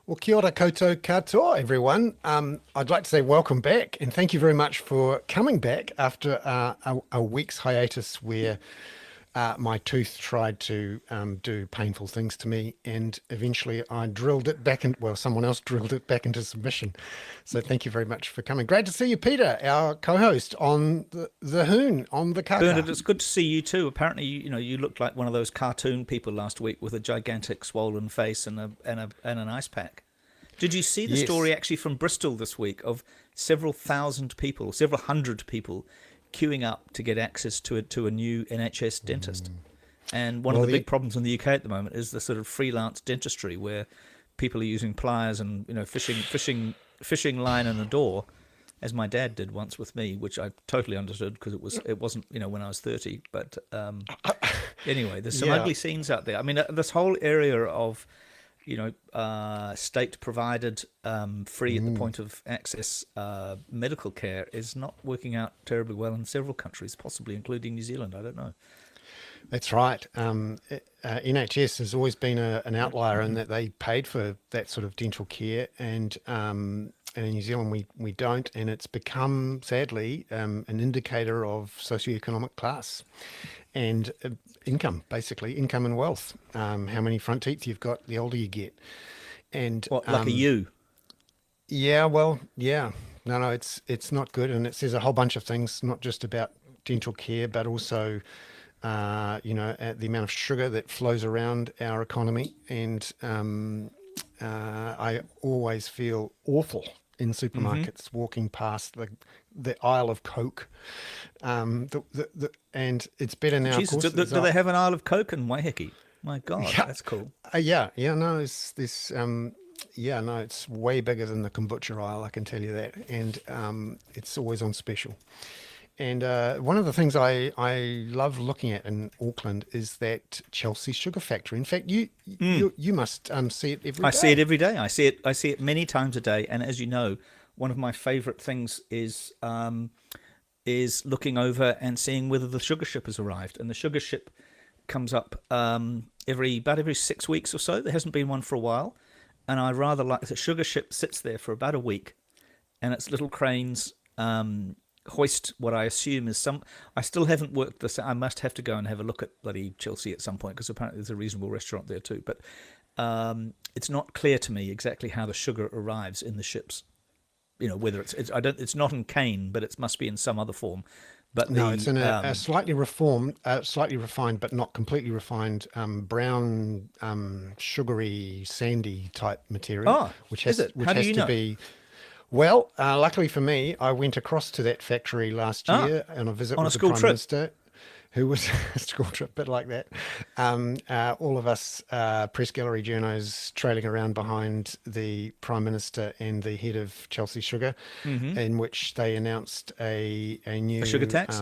Well, kia ora koutou katoa, everyone. I'd like to say welcome back and thank you very much for coming back after a week's hiatus where my tooth tried to do painful things to me, and eventually I drilled it back in, well, someone else drilled it back into submission. So thank you very much for coming. Great to see you, Peter, our co-host on the Hoon, on the Bernard, Kaka. it's good to see you too. Apparently, you looked like one of those cartoon people last week with a gigantic swollen face and an ice pack. Did you see the Yes. story actually from Bristol this week of several thousand people, several hundred people queuing up to get access to a new NHS dentist? And one of Well, the big the problems in the UK at the moment is the sort of freelance dentistry where people are using pliers and fishing line in a door, as my dad did once with me, which I totally understood because it wasn't when I was 30. But anyway, there's some yeah. ugly scenes out there. I mean, this whole area of state provided, free at the Mm. point of access medical care is not working out terribly well in several countries, possibly including New Zealand. I don't know. That's right. NHS has always been an outlier in that they paid for that sort of dental care, and in New Zealand we don't, and it's become sadly an indicator of socioeconomic class and income, basically income and wealth. How many front teeth you've got, the older you get, and What, lucky you? yeah, well, yeah, no, it's not good, and it says a whole bunch of things, not just about dental care, but also the amount of sugar that flows around our economy. And I always feel awful in Mm-hmm. supermarkets walking past the aisle of Coke. And it's better now, of Jesus, course. do they have an Isle of Coke in Waiheke? My God, Yeah, that's cool. yeah, no, it's this. Yeah, no, it's way bigger than the kombucha aisle, I can tell you that, and it's always on special. And one of the things I love looking at in Auckland is that Chelsea sugar factory. In fact, you must see it every I see it day. every day. I see it many times a day. And as you know, one of my favourite things is looking over and seeing whether the sugar ship has arrived. And the sugar ship comes up every 6 weeks or so. There hasn't been one for a while, and I rather like the sugar ship sits there for about a week, and its little cranes hoist what I assume is some. I still haven't worked this. I must have to go and have a look at bloody Chelsea at some point because apparently there's a reasonable restaurant there too. But it's not clear to me exactly how the sugar arrives in the ships. Whether it's I don't. It's not in cane, but it must be in some other form. But No, it's the in a slightly reformed, slightly refined, but not completely refined, brown, sugary, sandy type material, oh, which is has it? which How do has you to know? be. Well, luckily for me, I went across to that factory last Ah, year on a visit on a with the school Prime trip. Minister, who was a school trip, bit like that. All of us press gallery journos trailing around behind the Prime Minister and the head of Chelsea Sugar, Mm-hmm. in which they announced a A sugar new. tax.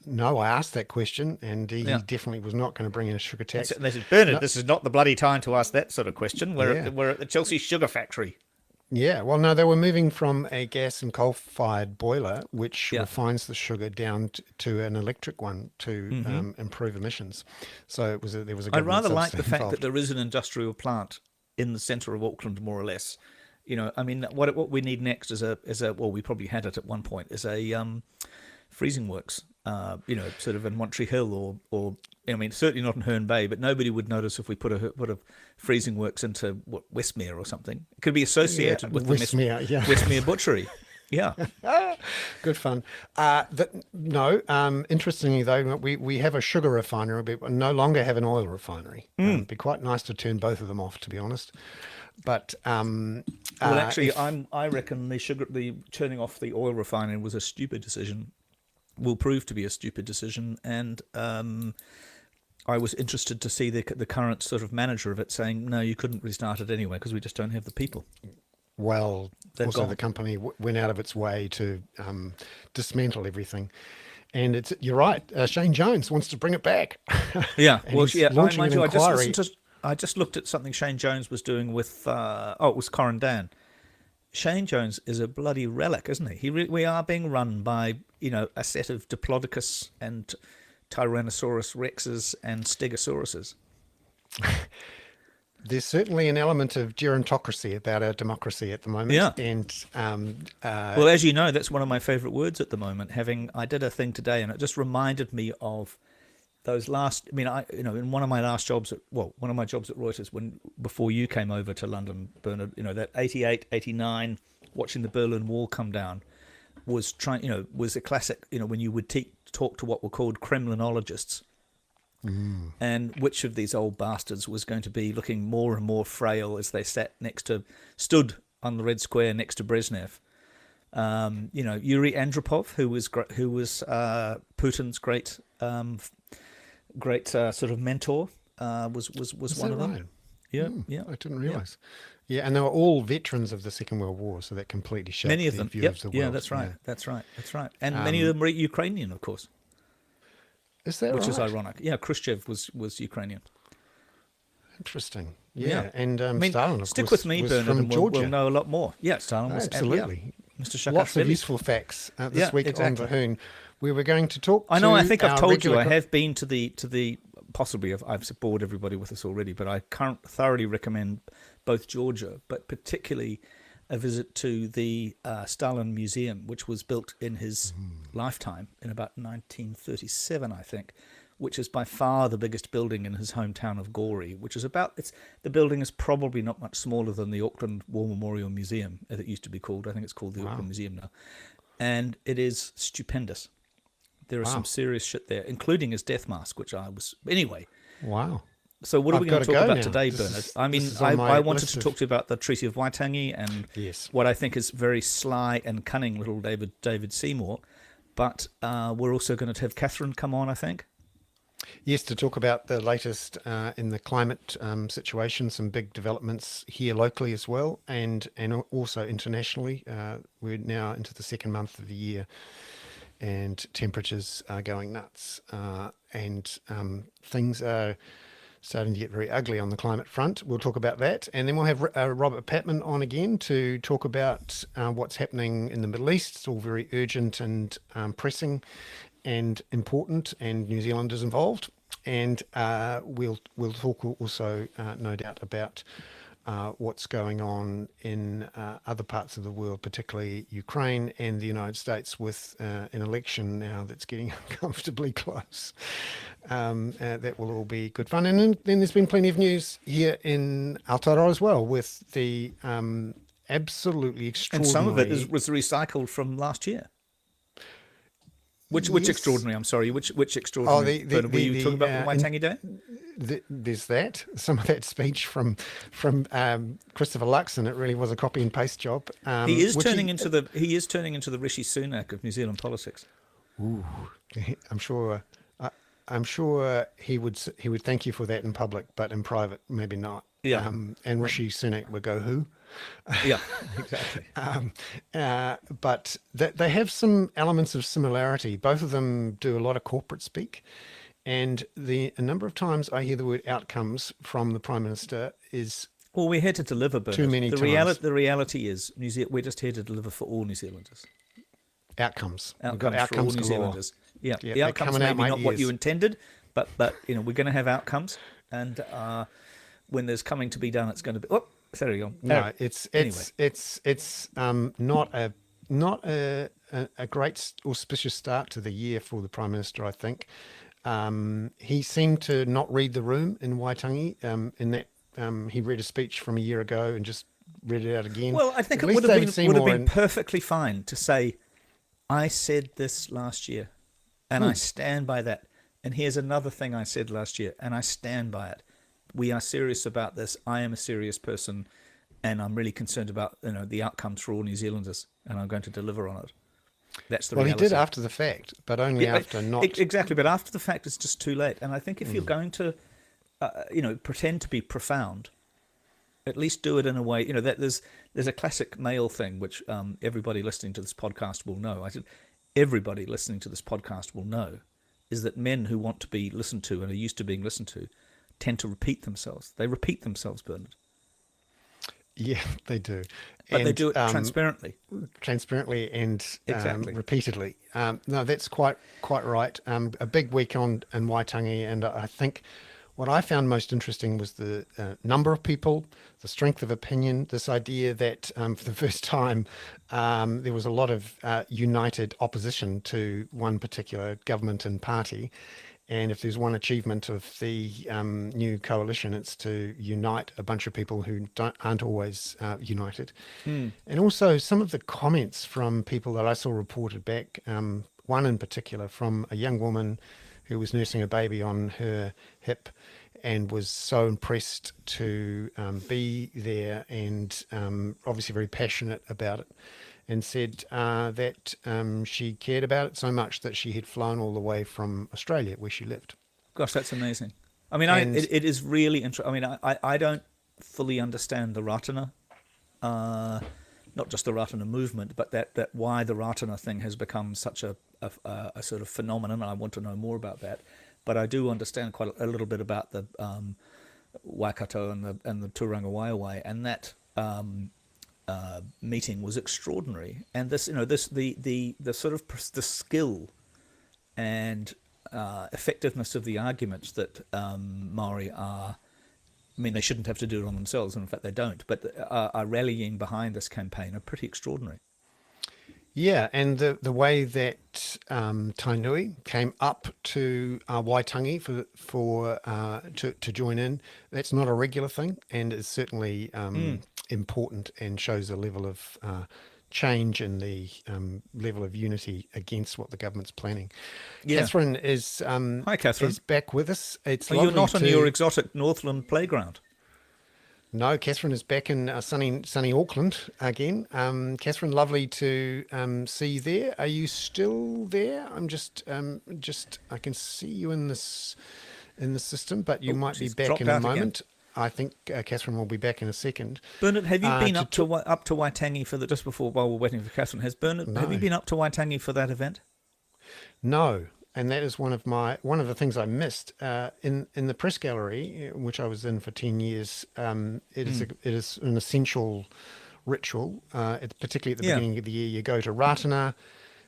No, I asked that question, and he Yeah. definitely was not going to bring in a sugar tax. They said, Bernard, No, this is not the bloody time to ask that sort of question. We're at yeah. the Chelsea Sugar Factory. Yeah, well, no, they were moving from a gas and coal-fired boiler, which Yeah. refines the sugar, down to an electric one to Mm-hmm. improve emissions. So there was a I government rather like the subsidy fact that involved. there is an industrial plant in the centre of Auckland, more or less. I mean, what we need next is a well, we probably had it at one point, is a freezing works. Sort of in Monterey Hill or I mean, certainly not in Herne Bay, but nobody would notice if we put a freezing works into Westmere or something. It could be Yeah, associated with the Westmere, yeah. Westmere Butchery. Yeah. Good fun. No, interestingly though, we have a sugar refinery, but we no longer have an oil refinery. Be quite nice to turn both of them off, to be honest. But Well, actually, if I reckon the turning off the oil refinery was a stupid decision. Will prove to be a stupid decision, and I was interested to see the current sort of manager of it saying, no, you couldn't restart it anyway because we just don't have the people. Well, They've also the gone. company went out of its way to dismantle everything. And you're right. Shane Jones wants to bring it back, Yeah, and well, he's yeah. I launching an mind you, inquiry. I just looked at something Shane Jones was doing with. It was Corin Dan. Shane Jones is a bloody relic, isn't he? We are being run by a set of Diplodocus and Tyrannosaurus rexes and Stegosauruses. there's certainly an element of gerontocracy about our democracy at the moment, Yeah. and Well, as you know, that's one of my favorite words at the moment. I did a thing today, and it just reminded me of those last. I mean, in one of my last jobs one of my jobs at Reuters, before you came over to London, Bernard, that 88, 89, watching the Berlin Wall come down was a classic. When you would talk to what were called Kremlinologists, and which of these old bastards was going to be looking more and more frail as they stood on the Red Square next to Brezhnev. Yuri Andropov, who was Putin's great sort of mentor, was is one that of them. right? Yeah, yeah, I didn't yeah. realize. Yeah, and they were all veterans of the Second World War, so that completely Many shaped of their them. view Yep. of the Yeah, world. that's right. Yeah. That's right. That's right. And many of them were Ukrainian, of course, Is that which is right? ironic. Yeah, Khrushchev was Ukrainian. Interesting. Yeah. Yeah, and I mean, Stalin, of stick course, with me, was Bernard, from and we'll Georgia. know a lot more. Yeah, Stalin was Absolutely. Mr. Lots of Saakashvili. useful facts this Yeah, week exactly. on the Hoon. We were going to talk I to know. I think I've our told you. regular I have been to the possibly. I've bored everybody with this already, but I can't thoroughly recommend both Georgia, but particularly a visit to the Stalin Museum, which was built in his lifetime in about 1937, I think, which is by far the biggest building in his hometown of Gori, which is the building is probably not much smaller than the Auckland War Memorial Museum, as it used to be called. I think it's called the Auckland Museum now. And it is stupendous. There is some serious shit there, including his death mask, which Anyway, Wow. so what are I've we going got to to talk go about now. today, This Bernard? is- I mean, this is on my I wanted list to of- talk to you about the Treaty of Waitangi and Yes. what I think is very sly and cunning little David Seymour. But we're also going to have Catherine come on, I think. Yes, to talk about the latest in the climate situation, some big developments here locally as well, and also internationally. We're now into the second month of the year, and temperatures are going nuts, and things are starting to get very ugly on the climate front. We'll talk about that, and then we'll have Robert Patman on again to talk about what's happening in the Middle East. It's all very urgent and pressing and important, and New Zealand is involved. And we'll talk also, no doubt, about what's going on in other parts of the world, particularly Ukraine and the United States, with an election now that's getting uncomfortably close. That will all be good fun. And then there's been plenty of news here in Aotearoa as well, with the absolutely And extraordinary... some of it was recycled from last year. Which Yes. extraordinary? I'm sorry. Which Oh, extraordinary? Bernard, were you talking about Waitangi Day? There's that. Some of that speech from Christopher Luxon. It really was a copy and paste job. He is which turning into the Rishi Sunak of New Zealand politics. Ooh, I'm sure. I'm sure he would thank you for that in public, but in private, maybe not. Yeah. And Rishi Sunak would go, who? Yeah, exactly. But they have some elements of similarity. Both of them do a lot of corporate speak. And a number of times I hear the word outcomes from the Prime Minister is Well, we're here to deliver, Bernard. too many times. The reality is, we're just here to deliver for all New Zealanders. Outcomes. We've Outcomes got for all outcomes New galore. Zealanders. Yeah, Yeah, the they're outcomes coming out maybe my not what you ears. intended, but we're going to have outcomes, and when there's coming to be done, it's going to be. Oh, there you go. No, it's not a great auspicious start to the year for the Prime Minister, I think. He seemed to not read the room in Waitangi, in that he read a speech from a year ago and just read it out again. Well, I think At it least would have David been Seymour perfectly fine to say, I said this last year, and I stand by that. And here's another thing I said last year, and I stand by it. We are serious about this. I am a serious person, and I'm really concerned about the outcomes for all New Zealanders, and I'm going to deliver on it. That's the Well, reality. he did after the fact, but only after not... Exactly, but after the fact, it's just too late. And I think if you're going to, pretend to be profound, at least do it in a way. That there's a classic male thing which everybody listening to this podcast will know. I said everybody listening to this podcast will know is that men who want to be listened to and are used to being listened to tend to repeat themselves. They repeat themselves, Bernard. Yeah, they do. But they And, do it transparently. transparently and Exactly. repeatedly. No, that's quite right. A big week in Waitangi, and I think what I found most interesting was the number of people, the strength of opinion, this idea that for the first time there was a lot of united opposition to one particular government and party. And if there's one achievement of the new coalition, it's to unite a bunch of people who aren't always united. Hmm. And also some of the comments from people that I saw reported back, one in particular from a young woman who was nursing a baby on her hip and was so impressed to be there and obviously very passionate about it, and said that she cared about it so much that she had flown all the way from Australia where she lived. Gosh, that's amazing. I mean, And it is really interesting. I mean, I don't fully understand the Ratana, uh, not just the Ratana movement, but that why the Ratana thing has become such a sort of phenomenon. I want to know more about that. But I do understand quite a little bit about the Waikato and the Turanga Waiawai, and that meeting was extraordinary. And this, the sort of the skill and effectiveness of the arguments that Maori are. I mean, they shouldn't have to do it on themselves, and in fact, they don't. But are rallying behind this campaign are pretty extraordinary. yeah, and the way that Tainui came up to Waitangi to join in, that's not a regular thing, and is certainly Mm. important and shows a level of change in the level of unity against what the government's planning. Yeah. Catherine Hi, Catherine. is back with us. It's Oh, you're lovely not on your to. exotic Northland playground. No, Catherine is back in sunny Auckland again. Catherine, lovely to see you there. Are you still there? I'm just I can see you in the system, but you Oh, might be she's back dropped in a out again. moment. I think Catherine will be back in a second. Bernard, have you been To up to talk. up to Waitangi for the just before while we're waiting for Catherine? Have you No, been up to Waitangi for that event? no, and that is one of the things I missed in the press gallery, which I was in for 10 years. Mm. It is an essential ritual. Particularly at the Yeah. beginning of the year, you go to Ratana,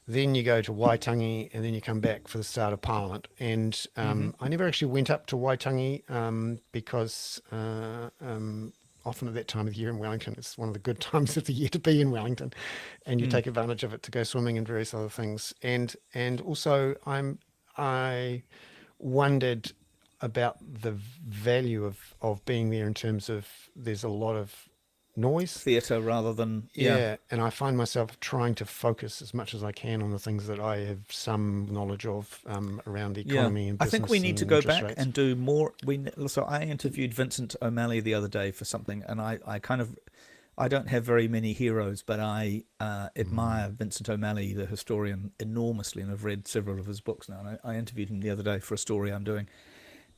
then you go to Waitangi, and then you come back for the start of Parliament. And Mm-hmm. I never actually went up to Waitangi because often at that time of the year in Wellington, it's one of the good times of the year to be in Wellington, and you Mm. take advantage of it to go swimming and various other things. And also I wondered about the value of being there in terms of there's a lot of noise. Theatre rather than yeah. Yeah, and I find myself trying to focus as much as I can on the things that I have some knowledge of around the Yeah, economy and I think we business need to and go interest back rates. and do more. So I interviewed Vincent O'Malley the other day for something, and I kind of I don't have very many heroes, but I admire Mm. Vincent O'Malley, the historian, enormously, and I've read several of his books now. And I interviewed him the other day for a story I'm doing,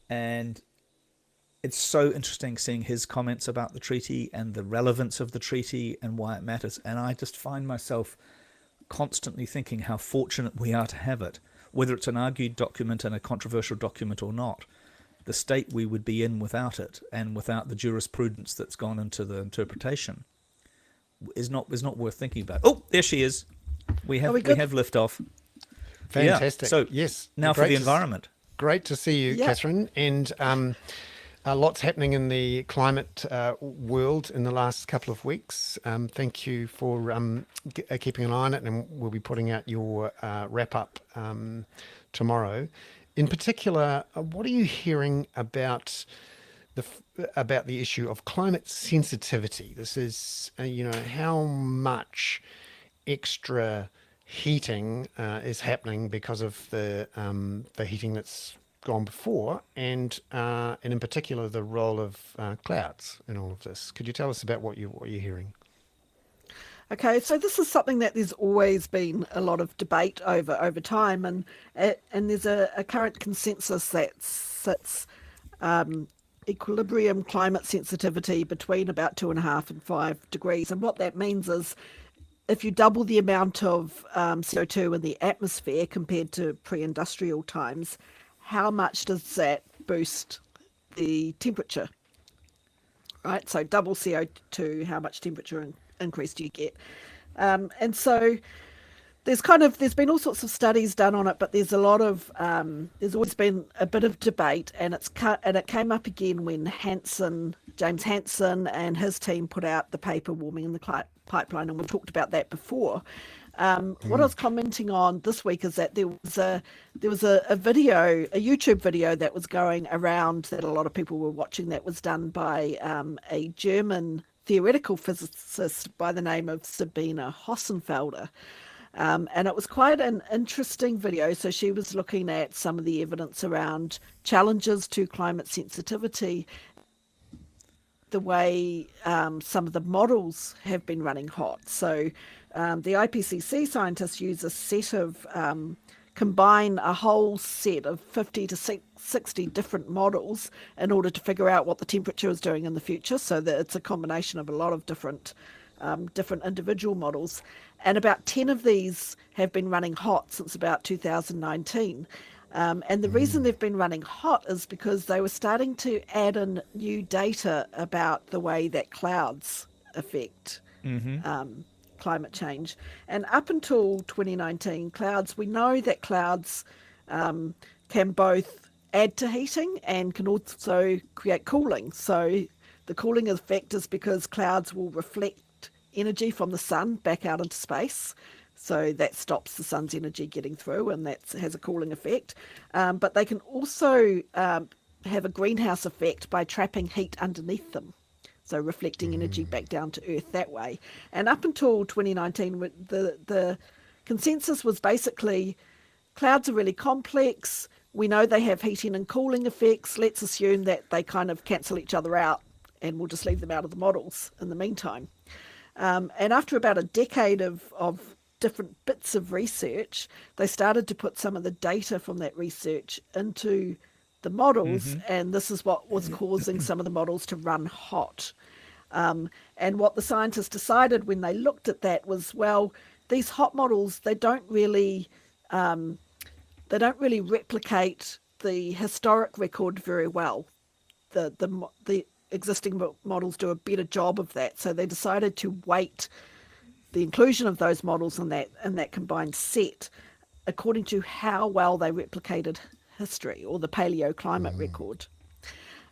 and it's so interesting seeing his comments about the treaty and the relevance of the treaty and why it matters. And I just find myself constantly thinking how fortunate we are to have it, whether it's an argued document and a controversial document or not. The state we would be in without it, and without the jurisprudence that's gone into the interpretation, is not worth thinking about. Oh, there she is. We Are have we we good? have liftoff. Yeah. Fantastic. So Yes, now for the environment. great to see you, Yeah. Catherine. And lots happening in the climate world in the last couple of weeks. Thank you for keeping an eye on it, and we'll be putting out your wrap up tomorrow. In particular, what are you hearing about the issue of climate sensitivity? This is, how much extra heating is happening because of the heating that's gone before, and in particular the role of clouds in all of this. Could you tell us about what you're hearing? Okay, so this is something that there's always been a lot of debate over time, and there's a current consensus that sits equilibrium climate sensitivity between about 2.5 and 5 degrees, and what that means is if you double the amount of CO2 in the atmosphere compared to pre-industrial times, how much does that boost the temperature? Right, so double CO2, how much temperature increase do you get? And so there's been all sorts of studies done on it, but there's a lot of there's always been a bit of debate, and it came up again when James Hansen and his team put out the paper Warming in the Pipeline, and we talked about that before. What I was commenting on this week is that there was a video, a YouTube video that was going around that a lot of people were watching, that was done by a German theoretical physicist by the name of Sabine Hossenfelder. And it was quite an interesting video. So she was looking at some of the evidence around challenges to climate sensitivity, the way some of the models have been running hot. So the IPCC scientists use a set of, combine a whole set of 50 to 60 different models in order to figure out what the temperature is doing in the future. So that it's a combination of a lot of different individual models. And about 10 of these have been running hot since about 2019. And the reason they've been running hot is because they were starting to add in new data about the way that clouds affect climate change. And up until 2019, we know that clouds can both add to heating and can also create cooling. So the cooling effect is because clouds will reflect energy from the sun back out into space. So that stops the sun's energy getting through, and that has a cooling effect. But they can also have a greenhouse effect by trapping heat underneath them. So reflecting energy back down to Earth that way. And up until 2019, the consensus was basically clouds are really complex. We know they have heating and cooling effects. Let's assume that they kind of cancel each other out, and we'll just leave them out of the models in the meantime. And after about a decade of different bits of research, they started to put some of the data from that research into the models, and this is what was causing some of the models to run hot. And what the scientists decided when they looked at that was, well, these hot models, they don't really replicate the historic record very well. The existing models do a better job of that, so they decided to weight the inclusion of those models in that combined set according to how well they replicated history or the paleoclimate record.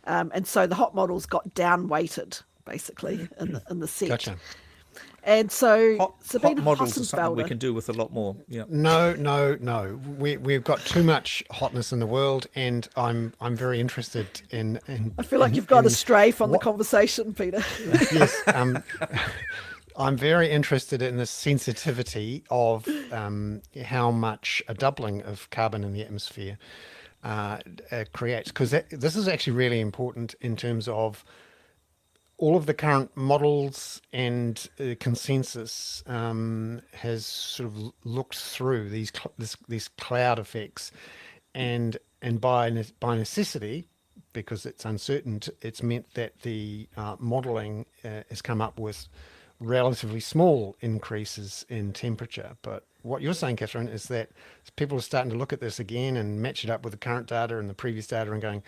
And so the hot models got down weighted basically in the set. Gotcha. And so Hot Sabine models are something we Hossenfelder, can do with a lot more. Yeah. No. We've got too much hotness in the world, and I'm very interested in I feel like you've got in astray from the what- conversation, Peter. Yes, I'm very interested in the sensitivity of how much a doubling of carbon in the atmosphere creates, because this is actually really important in terms of all of the current models and consensus has sort of looked through these cloud effects, and by necessity, because it's uncertain, it's meant that the modeling has come up with relatively small increases in temperature. But what you're saying, Catherine, is that people are starting to look at this again and match it up with the current data and the previous data and going,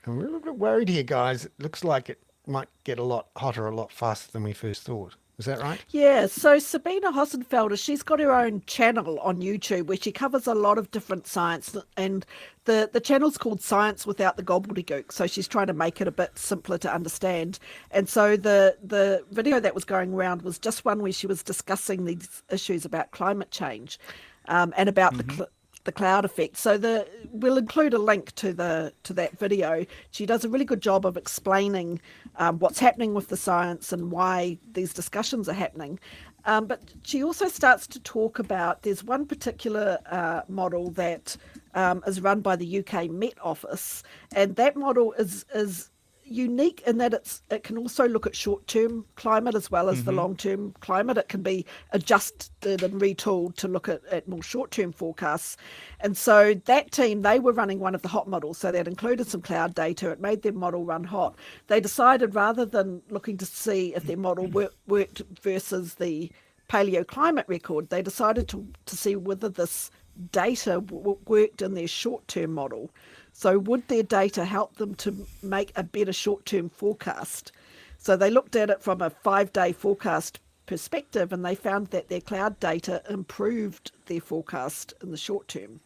I'm a little bit worried here, guys. It looks like it might get a lot hotter a lot faster than we first thought. Is that right? Yeah, so Sabine Hossenfelder, she's got her own channel on YouTube where she covers a lot of different science, and the channel's called Science Without the Gobbledygook, so she's trying to make it a bit simpler to understand. And so the video that was going around was just one where she was discussing these issues about climate change and about the cloud effect. So we'll include a link to that video. She does a really good job of explaining what's happening with the science and why these discussions are happening. But she also starts to talk about, there's one particular model that is run by the UK Met Office, and that model is unique in that it can also look at short-term climate as well as the long-term climate. It can be adjusted and retooled to look at more short-term forecasts. And so that team, they were running one of the hot models, so that included some cloud data. It made their model run hot. They decided, rather than looking to see if their model worked versus the paleoclimate record, they decided to see whether this data worked in their short-term model. So would their data help them to make a better short-term forecast? So they looked at it from a 5-day forecast perspective, and they found that their cloud data improved their forecast in the short term.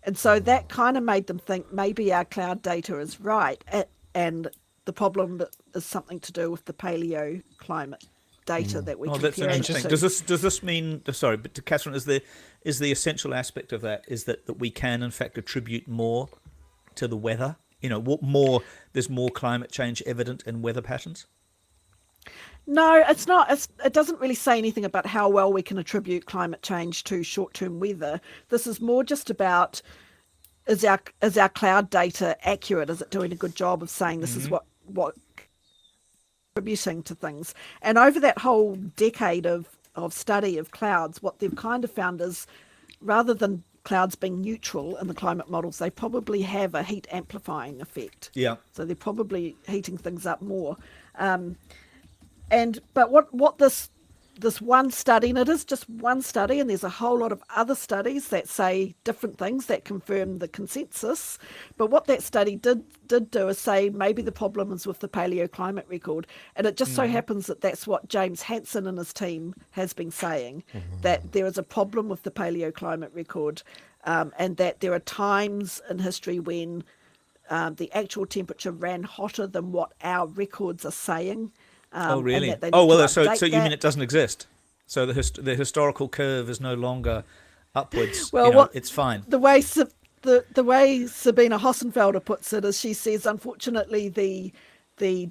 And so that kind of made them think maybe our cloud data is right, and the problem is something to do with the paleoclimate data that we're Oh, that's comparing interesting. to. Does this mean? Sorry, but to Catherine, is the essential aspect of that is that we can in fact attribute more to the weather? What more? There's more climate change evident in weather patterns. No, it's not. It doesn't really say anything about how well we can attribute climate change to short-term weather. This is more just about is our cloud data accurate? Is it doing a good job of saying this is what contributing to things? And over that whole decade of study of clouds, what they've kind of found is rather than clouds being neutral in the climate models, they probably have a heat amplifying effect. Yeah. So they're probably heating things up more. But what this one study, and it is just one study, and there's a whole lot of other studies that say different things that confirm the consensus. But what that study did do is say maybe the problem is with the paleoclimate record, and it just so happens that that's what James Hansen and his team has been saying, that there is a problem with the paleoclimate record, and that there are times in history when the actual temperature ran hotter than what our records are saying. Oh, really? So you mean it doesn't exist? So the historical curve is no longer upwards. Well, it's fine. The way Sabina Hossenfelder puts it is, she says, unfortunately, the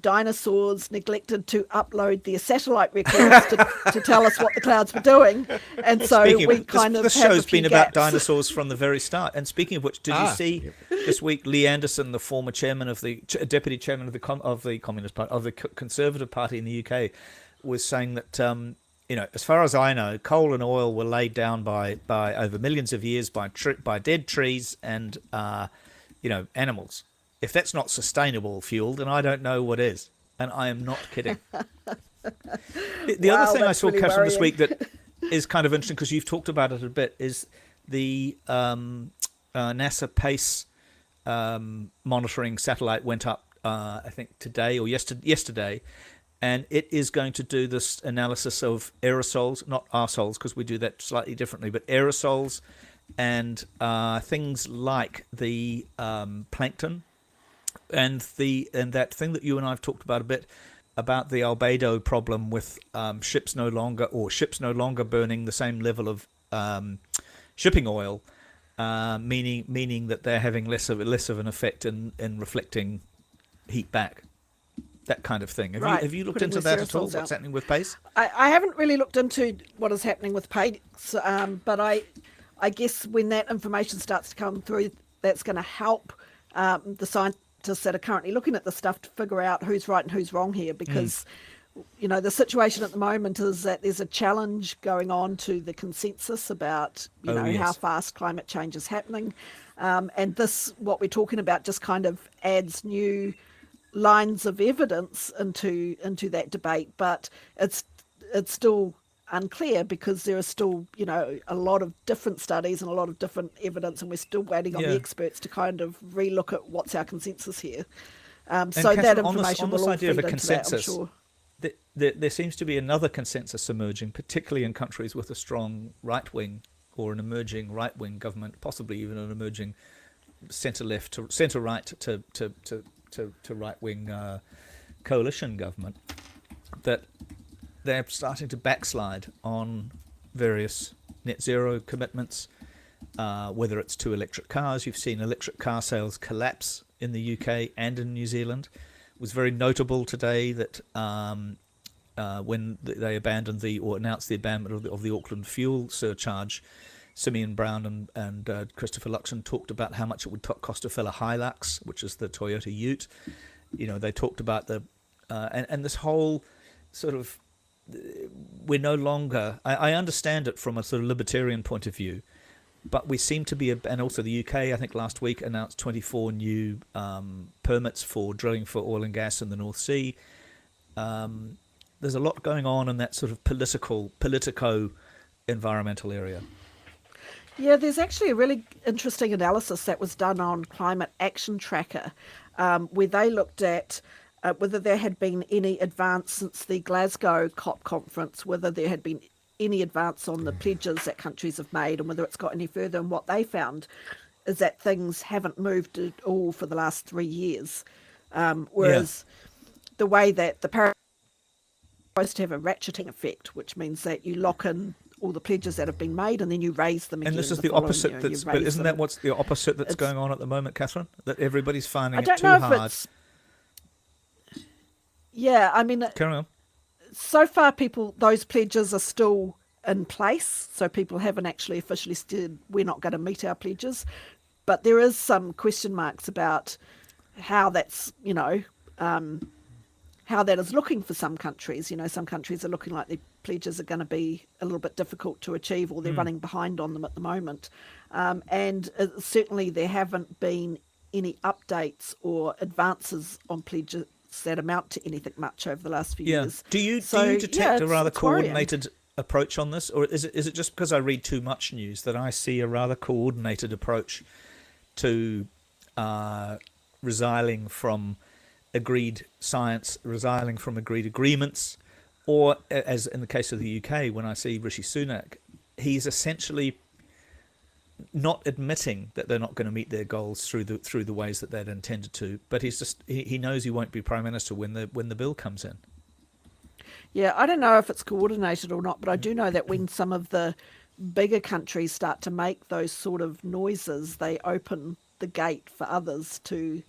dinosaurs neglected to upload their satellite records to tell us what the clouds were doing, and so this show's been about dinosaurs from the very start. And speaking of which, did you see this week Lee Anderson, the former deputy chairman of the Communist Party, of the Conservative Party in the UK, was saying that as far as I know, coal and oil were laid down by over millions of years by dead trees and animals. If that's not sustainable fuel, then I don't know what is. And I am not kidding. The other thing I saw, really, Catherine, this week that is kind of interesting, because you've talked about it a bit, is the NASA PACE monitoring satellite went up, I think, today or yesterday. And it is going to do this analysis of aerosols, not arseholes, because we do that slightly differently, but aerosols and things like the plankton. And that thing that you and I have talked about a bit about the albedo problem with ships no longer burning the same level of shipping oil, meaning that they're having less of an effect in reflecting heat back. That kind of thing. Have you looked into that at all? What's happening with PACE? I haven't really looked into what is happening with PACE, but I guess when that information starts to come through, that's going to help the scientists that are currently looking at the stuff to figure out who's right and who's wrong here, because the situation at the moment is that there's a challenge going on to the consensus about how fast climate change is happening, and this, what we're talking about, just kind of adds new lines of evidence into that debate, but it's still unclear because there are still a lot of different studies and a lot of different evidence, and we're still waiting on the experts to kind of relook at what's our consensus here. So that information will all feed into that, I'm sure. There seems to be another consensus emerging, particularly in countries with a strong right wing or an emerging right wing government, possibly even an emerging centre left to centre right to right wing coalition government, that they're starting to backslide on various net zero commitments, whether it's to electric cars. You've seen electric car sales collapse in the UK and in New Zealand. It was very notable today that when they abandoned or announced the abandonment of the Auckland fuel surcharge, Simeon Brown and Christopher Luxon talked about how much it would cost to fill a Hilux, which is the Toyota Ute. They talked about and this whole sort of, we're no longer, I understand it from a sort of libertarian point of view, but we seem to be, and also the UK, I think last week announced 24 new permits for drilling for oil and gas in the North Sea. There's a lot going on in that sort of politico-environmental area. Yeah, there's actually a really interesting analysis that was done on Climate Action Tracker, where they looked at whether there had been any advance since the Glasgow COP conference, whether there had been any advance on the pledges that countries have made, and whether it's got any further. And what they found is that things haven't moved at all for the last 3 years. Whereas the way that the Paris is supposed to have a ratcheting effect, which means that you lock in all the pledges that have been made and then you raise them again. And this is the opposite. But isn't that what's the opposite that's going on at the moment, Catherine? That everybody's finding it too hard. Yeah, I mean, carry on. So far, those pledges are still in place. So people haven't actually officially said we're not going to meet our pledges. But there is some question marks about how that's, how that is looking for some countries. Some countries are looking like their pledges are going to be a little bit difficult to achieve, or they're running behind on them at the moment. And certainly there haven't been any updates or advances on pledges that amount to anything much over the last few years. Do you detect a rather coordinated approach on this, or is it just because I read too much news that I see a rather coordinated approach to resiling from agreed science, resiling from agreed agreements, or as in the case of the UK, when I see Rishi Sunak, he's essentially not admitting that they're not going to meet their goals through the ways that they'd intended to, but he knows he won't be prime minister when the bill comes in. Yeah, I don't know if it's coordinated or not, but I do know that when some of the bigger countries start to make those sort of noises, they open the gate for others to,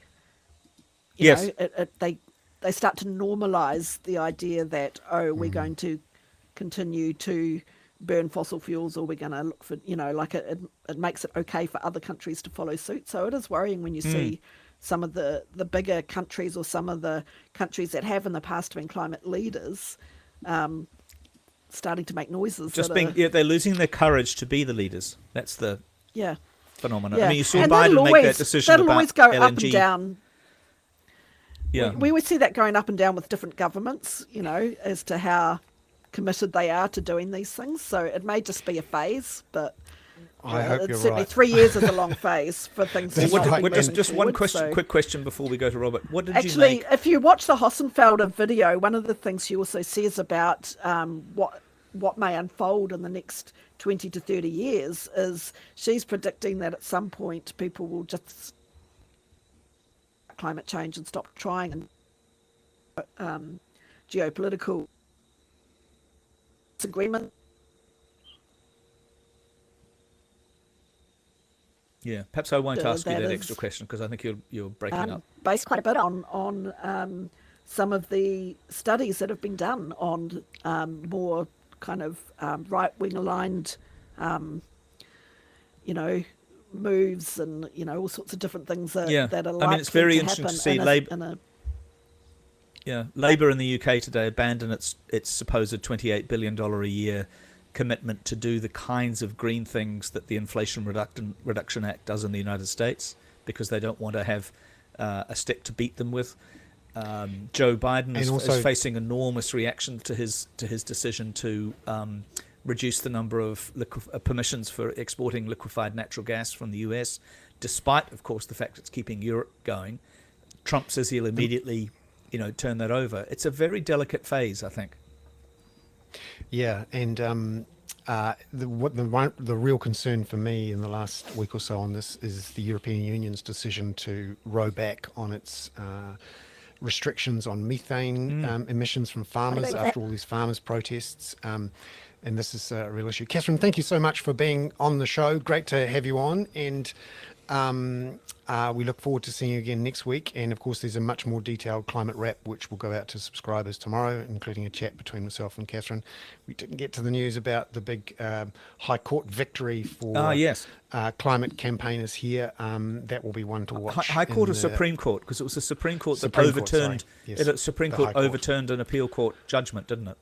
you know, they start to normalise the idea that, we're going to continue to burn fossil fuels, or we're going to look for, like it makes it okay for other countries to follow suit. So it is worrying when you see some of the bigger countries, or some of the countries that have in the past been climate leaders, starting to make noises. They're losing their courage to be the leaders. That's the phenomenon. Yeah. I mean, you saw Biden make that decision that'll about always go LNG. up and down. Yeah, we would see that going up and down with different governments, as to how committed they are to doing these things. So it may just be a phase, but I hope you're certainly right. 3 years is a long phase for things to not be moving just one forward, question, quick question before we go to Robert. What did you actually, make? if you watch the Hossenfelder video, one of the things she also says about what may unfold in the next 20 to 30 years is she's predicting that at some point people will just climate change and stop trying, and geopolitical agreement. Yeah, perhaps I won't ask you that extra question because I think you're breaking up. Based quite a bit on some of the studies that have been done on more kind of right-wing aligned, moves, and all sorts of different things that are likely it's very to interesting happen to see Labour in the UK today abandon its supposed $28 billion a year commitment to do the kinds of green things that the Inflation Reduction Act does in the United States, because they don't want to have a stick to beat them with. Joe Biden is facing enormous reaction to his decision to reduce the number of permissions for exporting liquefied natural gas from the US, despite, of course, the fact it's keeping Europe going. Trump says he'll immediately, turn that over. It's a very delicate phase, I think. Yeah, and the real concern for me in the last week or so on this is the European Union's decision to row back on its restrictions on methane emissions from farmers after all these farmers' protests. And this is a real issue. Catherine, thank you so much for being on the show. Great to have you on. And we look forward to seeing you again next week. And of course, there's a much more detailed climate wrap, which will go out to subscribers tomorrow, including a chat between myself and Catherine. We didn't get to the news about the big High Court victory for climate campaigners here. That will be one to watch. High Court or Supreme Court? Because it was the Supreme Court that overturned. Supreme Court overturned an appeal court judgment, didn't it?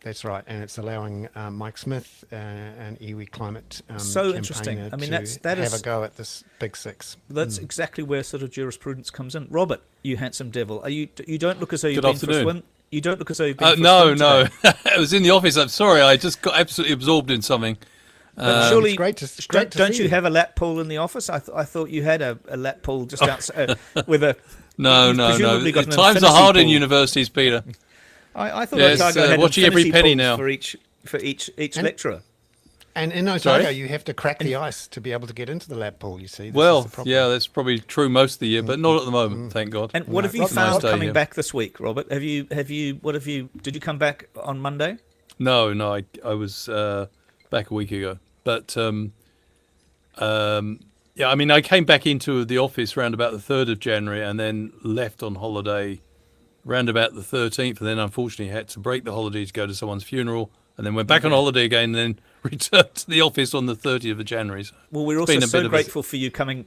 That's right, and it's allowing Mike Smith, an iwi climate so interesting. I mean, to have a go at this big six. That's exactly where sort of jurisprudence comes in. Robert, you handsome devil, you don't look as though you've Good been for a swim. You don't look as though you've been for a No, swim no. today. I was in the office. I'm sorry. I just got absolutely absorbed in something. But surely, It's great to don't see you have a lap pool in the office? I thought you had a lap pool just outside with a. No. you've presumably got an Times are infinity hard in pool. universities, Peter. I thought Yes, Otago had watching every infinity penny pools now. for each lecturer. And in Otago, Sorry? you have to crack the ice to be able to get into the lab pool. You see, this is Well, the problem. yeah, that's probably true most of the year, but not at the moment, thank God. And what No, have you Rob, found nice day coming here. back this week, Robert? Did you come back on Monday? No, I was back a week ago. But, yeah, I mean, I came back into the office around about the 3rd of January and then left on holiday round about the 13th, and then unfortunately had to break the holiday to go to someone's funeral, and then went back on holiday again, and then returned to the office on the 30th of January. So Well, we're it's also been a bit so of a- grateful for you coming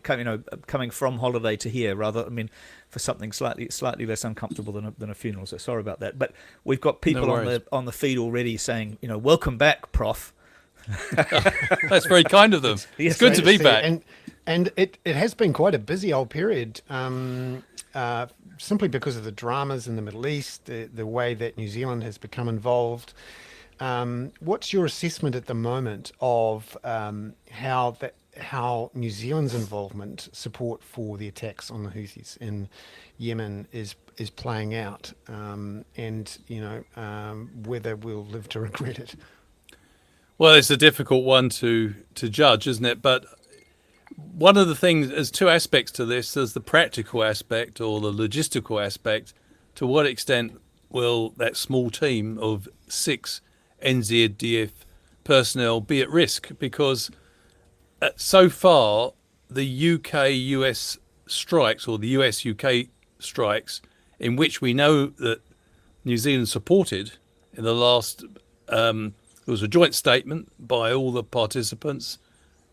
from holiday to here, rather. I mean, for something slightly less uncomfortable than a funeral. So sorry about that. But we've got people No on worries. the feed already saying, welcome back, Prof. That's very kind of them. Yes, It's good to be see. back. And it has been quite a busy old period, simply because of the dramas in the Middle East, the way that New Zealand has become involved. What's your assessment at the moment of how New Zealand's involvement, support for the attacks on the Houthis in Yemen is playing out, and whether we'll live to regret it? Well, it's a difficult one to judge, isn't it? But one of the things, there's two aspects to this. There's the practical aspect or the logistical aspect. To what extent will that small team of 6 NZDF personnel be at risk? Because so far, the UK-US strikes, or the US-UK strikes, in which we know that New Zealand supported in the last... there was a joint statement by all the participants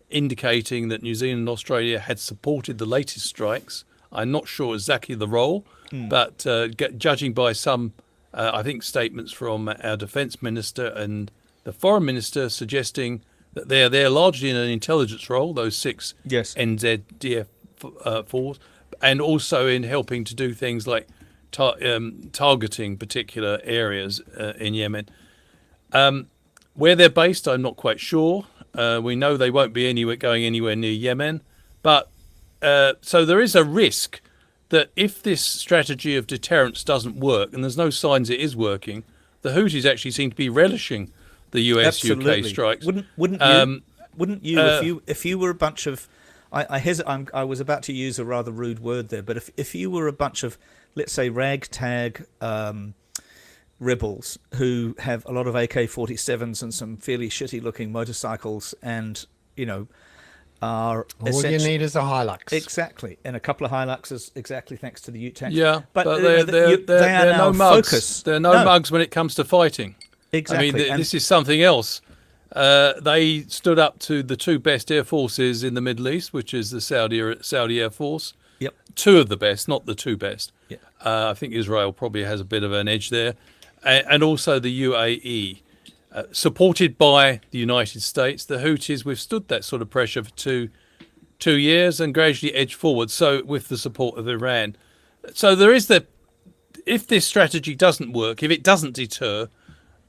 indicating that New Zealand and Australia had supported the latest strikes. I'm not sure exactly the role, but judging by some, I think, statements from our Defence Minister and the Foreign Minister suggesting that they're there largely in an intelligence role, those 6 Yes. NZDF force, and also in helping to do things like targeting particular areas in Yemen. Where they're based, I'm not quite sure. We know they won't be going anywhere near Yemen. But so there is a risk that if this strategy of deterrence doesn't work, and there's no signs it is working, the Houthis actually seem to be relishing the US-UK strikes. Wouldn't you if you were a bunch of I was about to use a rather rude word there, but if you were a bunch of, let's say, ragtag rebels who have a lot of AK-47s and some fairly shitty-looking motorcycles, and are All you need is a Hilux. exactly, and a couple of Hiluxes, exactly, thanks to the Ute tanks. Yeah, but they they're are no now mugs. focus. They're no mugs when it comes to fighting. Exactly. I mean, and this is something else. They stood up to the 2 best air forces in the Middle East, which is the Saudi Air Force. Yep. 2 of the best, not the 2 best. Yep. I think Israel probably has a bit of an edge there. And also the UAE. Supported by the United States, the Houthis withstood that sort of pressure for two years and gradually edged forward, so with the support of Iran. So there is if this strategy doesn't work, if it doesn't deter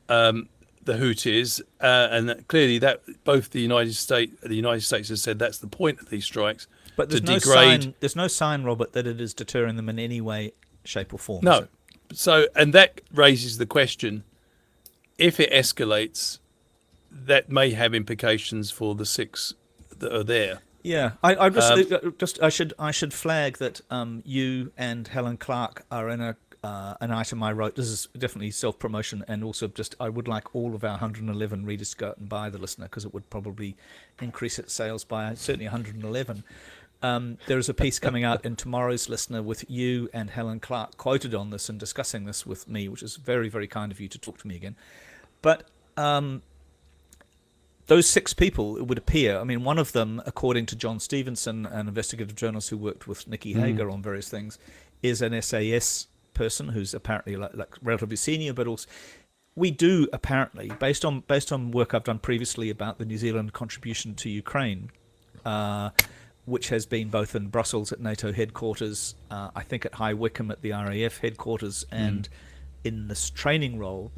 the Houthis, and that clearly that both the United States has said that's the point of these strikes, but to there's degrade. There's no sign, Robert, that it is deterring them in any way, shape, or form. is No. it? So, and that raises the question, if it escalates, that may have implications for the 6 that are there. Yeah, I should flag that you and Helen Clark are in an item I wrote. This is definitely self-promotion, and also I would like all of our 111 readers to go out and buy the Listener, because it would probably increase its sales by certainly 111. There is a piece coming out in tomorrow's Listener with you and Helen Clark quoted on this and discussing this with me, which is very, very kind of you to talk to me again. But those 6 people, it would appear, I mean, one of them, according to John Stevenson, an investigative journalist who worked with Nikki Hager on various things, is an SAS person who's apparently like relatively senior, but also we do apparently, based on work I've done previously about the New Zealand contribution to Ukraine, which has been both in Brussels at NATO headquarters, I think at High Wycombe at the RAF headquarters, and in this training role,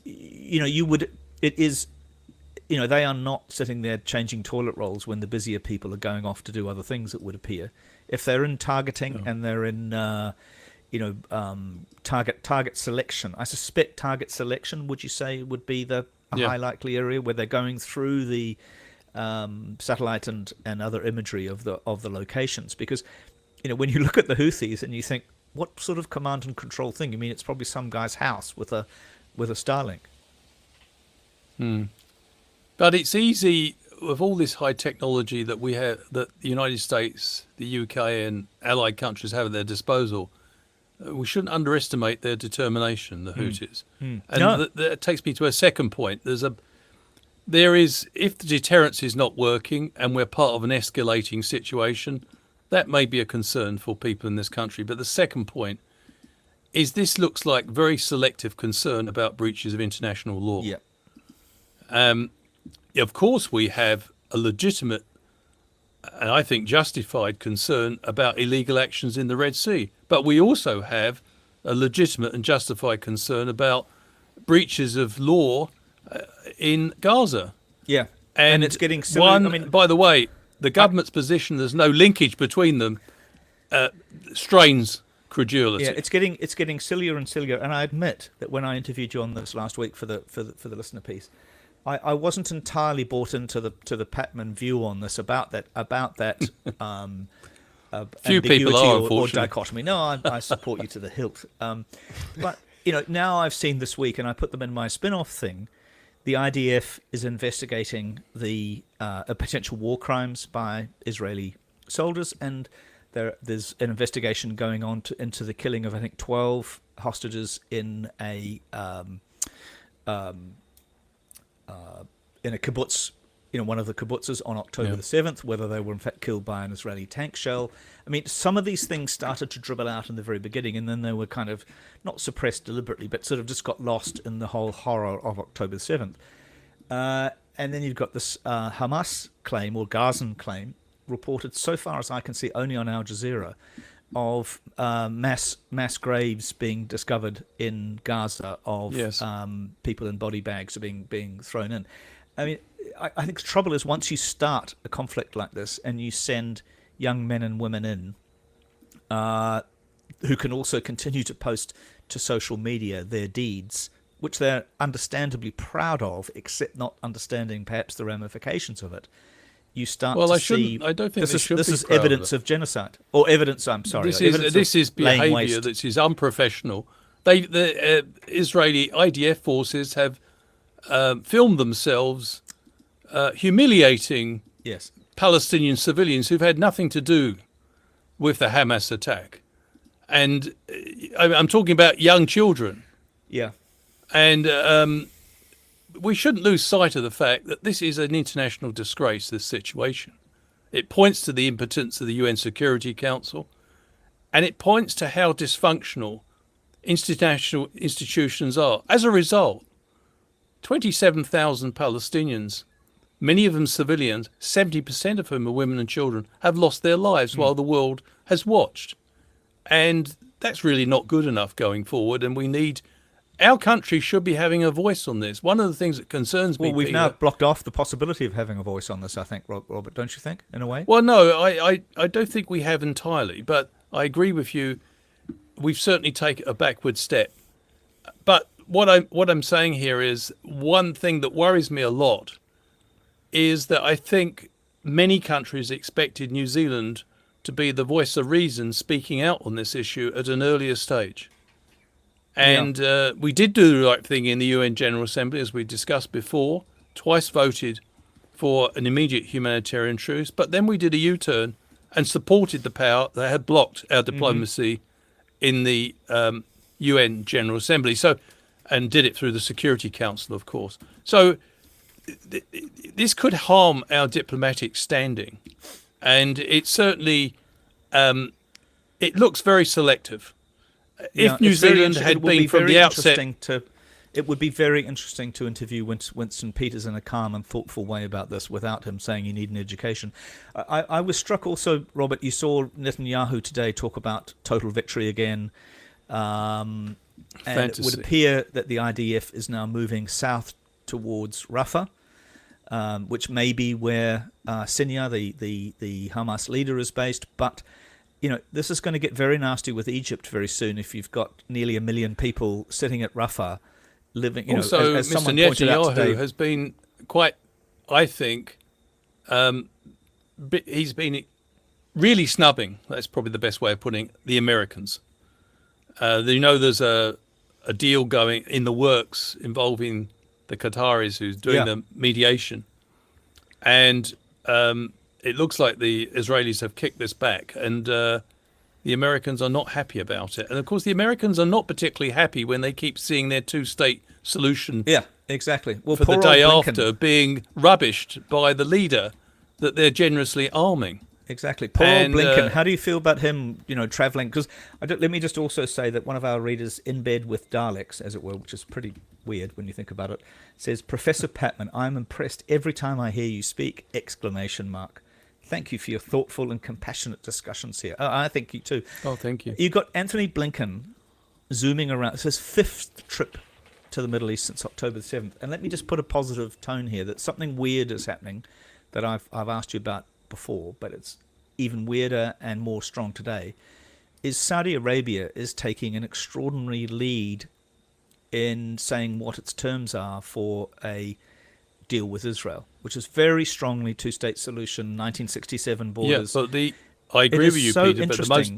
it they are not sitting there changing toilet rolls when the busier people are going off to do other things, it would appear. If they're in targeting and they're in, target selection, I suspect target selection, would you say, would be a high likely area where they're going through the satellite and other imagery of the locations? Because, when you look at the Houthis and you think, what sort of command and control thing? It's probably some guy's house with a Starlink. But it's easy with all this high technology that we have, that the United States, the UK, and allied countries have at their disposal. We shouldn't underestimate their determination, the Houthis. And that takes me to a second point. There is, if the deterrence is not working and we're part of an escalating situation, that may be a concern for people in this country. But the second point is this looks like very selective concern about breaches of international law. Yeah. Of course, we have a legitimate and I think justified concern about illegal actions in the Red Sea. But we also have a legitimate and justified concern about breaches of law in Gaza. Yeah. And it's getting silly. By the way, the government's position, there's no linkage between them, strains credulity. Yeah, it's getting sillier and sillier. And I admit that when I interviewed you on this last week for the listener piece, I wasn't entirely bought into the Patman view on this about that few people are, unfortunately, or dichotomy. No, I support you to the hilt. But now I've seen this week, and I put them in my spin-off thing. The IDF is investigating the potential war crimes by Israeli soldiers, and there's an investigation going on into the killing of, I think, 12 hostages in a kibbutz, one of the kibbutzes on October the 7th, whether they were in fact killed by an Israeli tank shell. Some of these things started to dribble out in the very beginning, and then they were kind of not suppressed deliberately, but sort of just got lost in the whole horror of October 7th. And then you've got this Hamas claim, or Gazan claim, reported so far as I can see only on Al Jazeera, of mass graves being discovered in Gaza of people in body bags being thrown in. I think the trouble is, once you start a conflict like this and you send young men and women in who can also continue to post to social media their deeds, which they're understandably proud of, except not understanding perhaps the ramifications of it, you start to see. I don't think this is evidence of genocide, or evidence. I'm sorry. This is behaviour that is unprofessional. The Israeli IDF forces have filmed themselves humiliating Palestinian civilians who've had nothing to do with the Hamas attack, and I'm talking about young children. Yeah, and we shouldn't lose sight of the fact that this is an international disgrace, this situation. It points to the impotence of the UN Security Council, and it points to how dysfunctional international institutions are. As a result, 27,000 Palestinians, many of them civilians, 70% of whom are women and children, have lost their lives while the world has watched. And that's really not good enough going forward, and our country should be having a voice on this. One of the things that concerns me... Well, we've now blocked off the possibility of having a voice on this, I think, Robert, don't you think, in a way? Well, no, I don't think we have entirely, but I agree with you. We've certainly taken a backward step. But what I'm saying here is, one thing that worries me a lot is that I think many countries expected New Zealand to be the voice of reason speaking out on this issue at an earlier stage. And we did do the right thing in the UN General Assembly, as we discussed before, twice voted for an immediate humanitarian truce, but then we did a U-turn and supported the power that had blocked our diplomacy in the UN General Assembly, and did it through the Security Council, of course. So this could harm our diplomatic standing, and it certainly it looks very selective. If New Zealand had been from the outset... It would be very interesting to interview Winston Peters in a calm and thoughtful way about this without him saying you need an education. I was struck also, Robert, you saw Netanyahu today talk about total victory again. And it would appear that the IDF is now moving south towards Rafah. which may be where Sinjar, the Hamas leader, is based. But this is going to get very nasty with Egypt very soon if you've got nearly 1 million people sitting at Rafah living. Also, as Mr. someone pointed out Netanyahu today, has been quite, I think, he's been really snubbing. That's probably the best way of putting it, the Americans. There's a deal going in the works involving the Qataris who's doing the mediation, and it looks like the Israelis have kicked this back, and the Americans are not happy about it. And of course, the Americans are not particularly happy when they keep seeing their two-state solution exactly. Well, for the poor day old Blinken. after being rubbished by the leader that they're generously arming. Exactly. Poor old And, Blinken. How do you feel about him, traveling? Because let me just also say that one of our readers in bed with Daleks, as it were, which is pretty weird when you think about it, says, Professor Patman, I'm impressed every time I hear you speak! Exclamation mark. Thank you for your thoughtful and compassionate discussions here. I think you too. Oh, thank you. You've got Anthony Blinken zooming around. It's his 5th trip to the Middle East since October the 7th. And let me just put a positive tone here that something weird is happening that I've asked you about before, but it's even weirder and more strong today, is Saudi Arabia is taking an extraordinary lead in saying what its terms are for a deal with Israel, which is very strongly two-state solution, 1967 borders. Yeah, but I agree with you, so Peter, but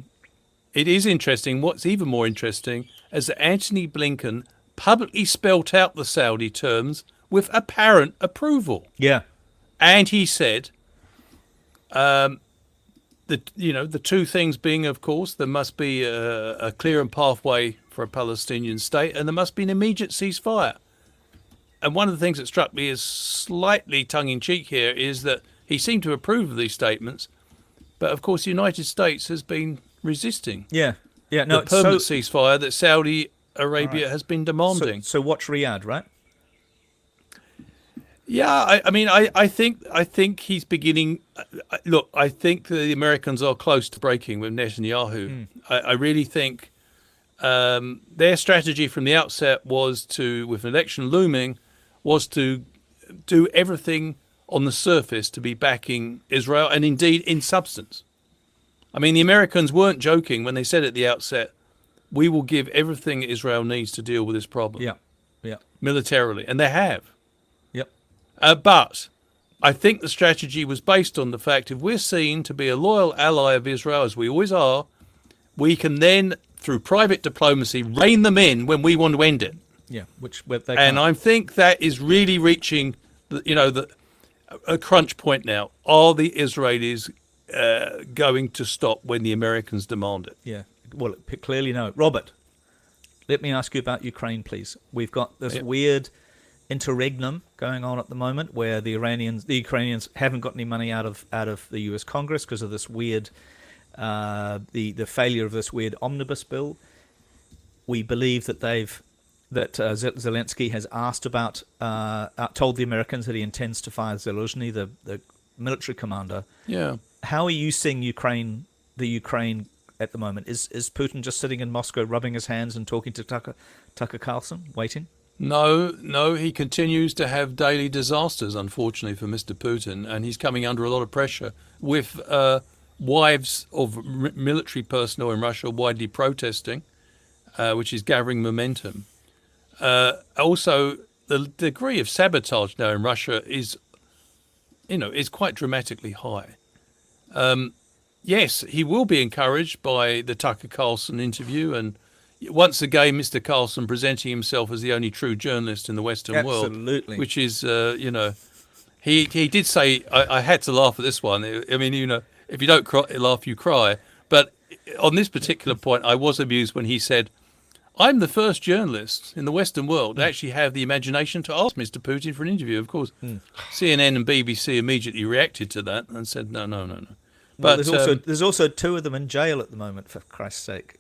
it is interesting. What's even more interesting is that Anthony Blinken publicly spelt out the Saudi terms with apparent approval. Yeah. And he said, the two things being, of course, there must be a clear pathway for a Palestinian state, and there must be an immediate ceasefire. And one of the things that struck me as slightly tongue-in-cheek here is that he seemed to approve of these statements, but of course the United States has been resisting No, the permanent ceasefire that Saudi Arabia has been demanding. So watch Riyadh, right? Yeah, I think he's beginning. Look, I think the Americans are close to breaking with Netanyahu. I really think their strategy from the outset was to, with an election looming, was to do everything on the surface to be backing Israel, and indeed in substance. I mean, the Americans weren't joking when they said at the outset, we will give everything Israel needs to deal with this problem. Yeah. Militarily, and they have. Yep. But I think the strategy was based on the fact if we're seen to be a loyal ally of Israel, as we always are, we can then, through private diplomacy, rein them in when we want to end it. Yeah, and I think that is really reaching, a crunch point now. Are the Israelis going to stop when the Americans demand it? Yeah, well, clearly no. Robert, let me ask you about Ukraine, please. We've got this weird interregnum going on at the moment where the Ukrainians haven't got any money out of the U.S. Congress because of this weird, the failure of this weird omnibus bill. We believe that Zelensky has told the Americans that he intends to fire Zelensky, the military commander. Yeah. How are you seeing the Ukraine at the moment? Is Putin just sitting in Moscow rubbing his hands and talking to Tucker Carlson, waiting? No, he continues to have daily disasters, unfortunately, for Mr. Putin, and he's coming under a lot of pressure with wives of military personnel in Russia widely protesting, which is gathering momentum. Also, the degree of sabotage now in Russia is quite dramatically high. Yes, he will be encouraged by the Tucker Carlson interview, and once again, Mr. Carlson presenting himself as the only true journalist in the Western world. Absolutely. Which is, he did say, I had to laugh at this one. I mean, if you don't laugh, you cry. But on this particular point, I was amused when he said, I'm the first journalist in the Western world to actually have the imagination to ask Mr. Putin for an interview. Of course, CNN and BBC immediately reacted to that and said, no. But there's also two of them in jail at the moment, for Christ's sake.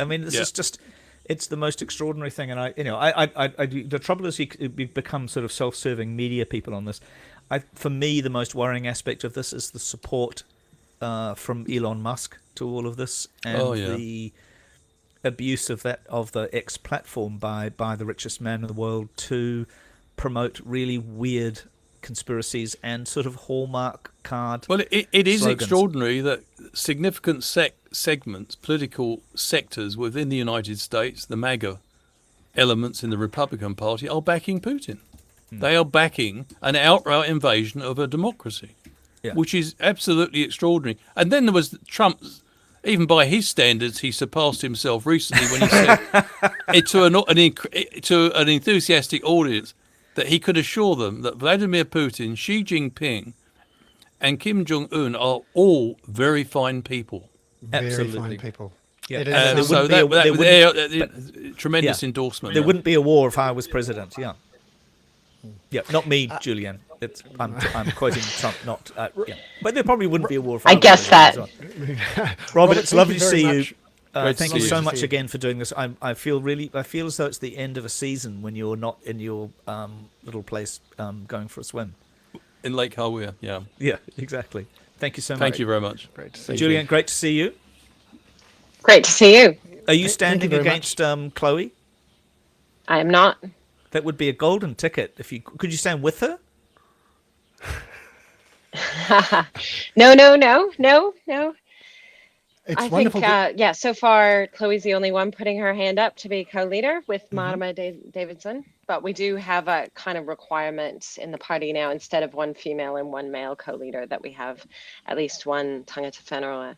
I mean, this is just—it's the most extraordinary thing. And the trouble is, we've become sort of self-serving media people on this. For me, the most worrying aspect of this is the support from Elon Musk to all of this, and the abuse of the X platform by the richest man in the world to promote really weird conspiracies and sort of hallmark card. Well, it is slogans. extraordinary that significant segments, political sectors within the United States, the MAGA elements in the Republican Party, are backing Putin. They are backing an outright invasion of a democracy, Yeah. which is absolutely extraordinary. And then there was Trump's, even by his standards, he surpassed himself recently when he said to an enthusiastic audience that he could assure them that Vladimir Putin, Xi Jinping, and Kim Jong-un are all very fine people. Very Absolutely. fine people. Yeah. It There is, So wouldn't be that tremendous endorsement. There wouldn't be a war if I was president. Yeah. Yeah, not me, Julian. I'm quoting Trump, not yeah. But there probably wouldn't be a war if I I was guess president that. as well. Robert, Robert, it's thank lovely you to very see you. much. Great to Thank see you you. so Good to much see you. again for doing this. I feel as though it's the end of a season when you're not in your little place going for a swim. In Lake Hawea, yeah. Yeah, exactly. Thank you so much. Thank you very much. Great to see you. Julian. Great to see you. Great to see you. Are you Thank you standing very against Chloe? I am not. That would be a golden ticket. If you could, you stand with her? No. It's I wonderful. think, yeah, so far, Chloe's the only one putting her hand up to be co-leader with Marama Davidson. But we do have a kind of requirement in the party now, instead of one female and one male co-leader, that we have at least one tangata whenua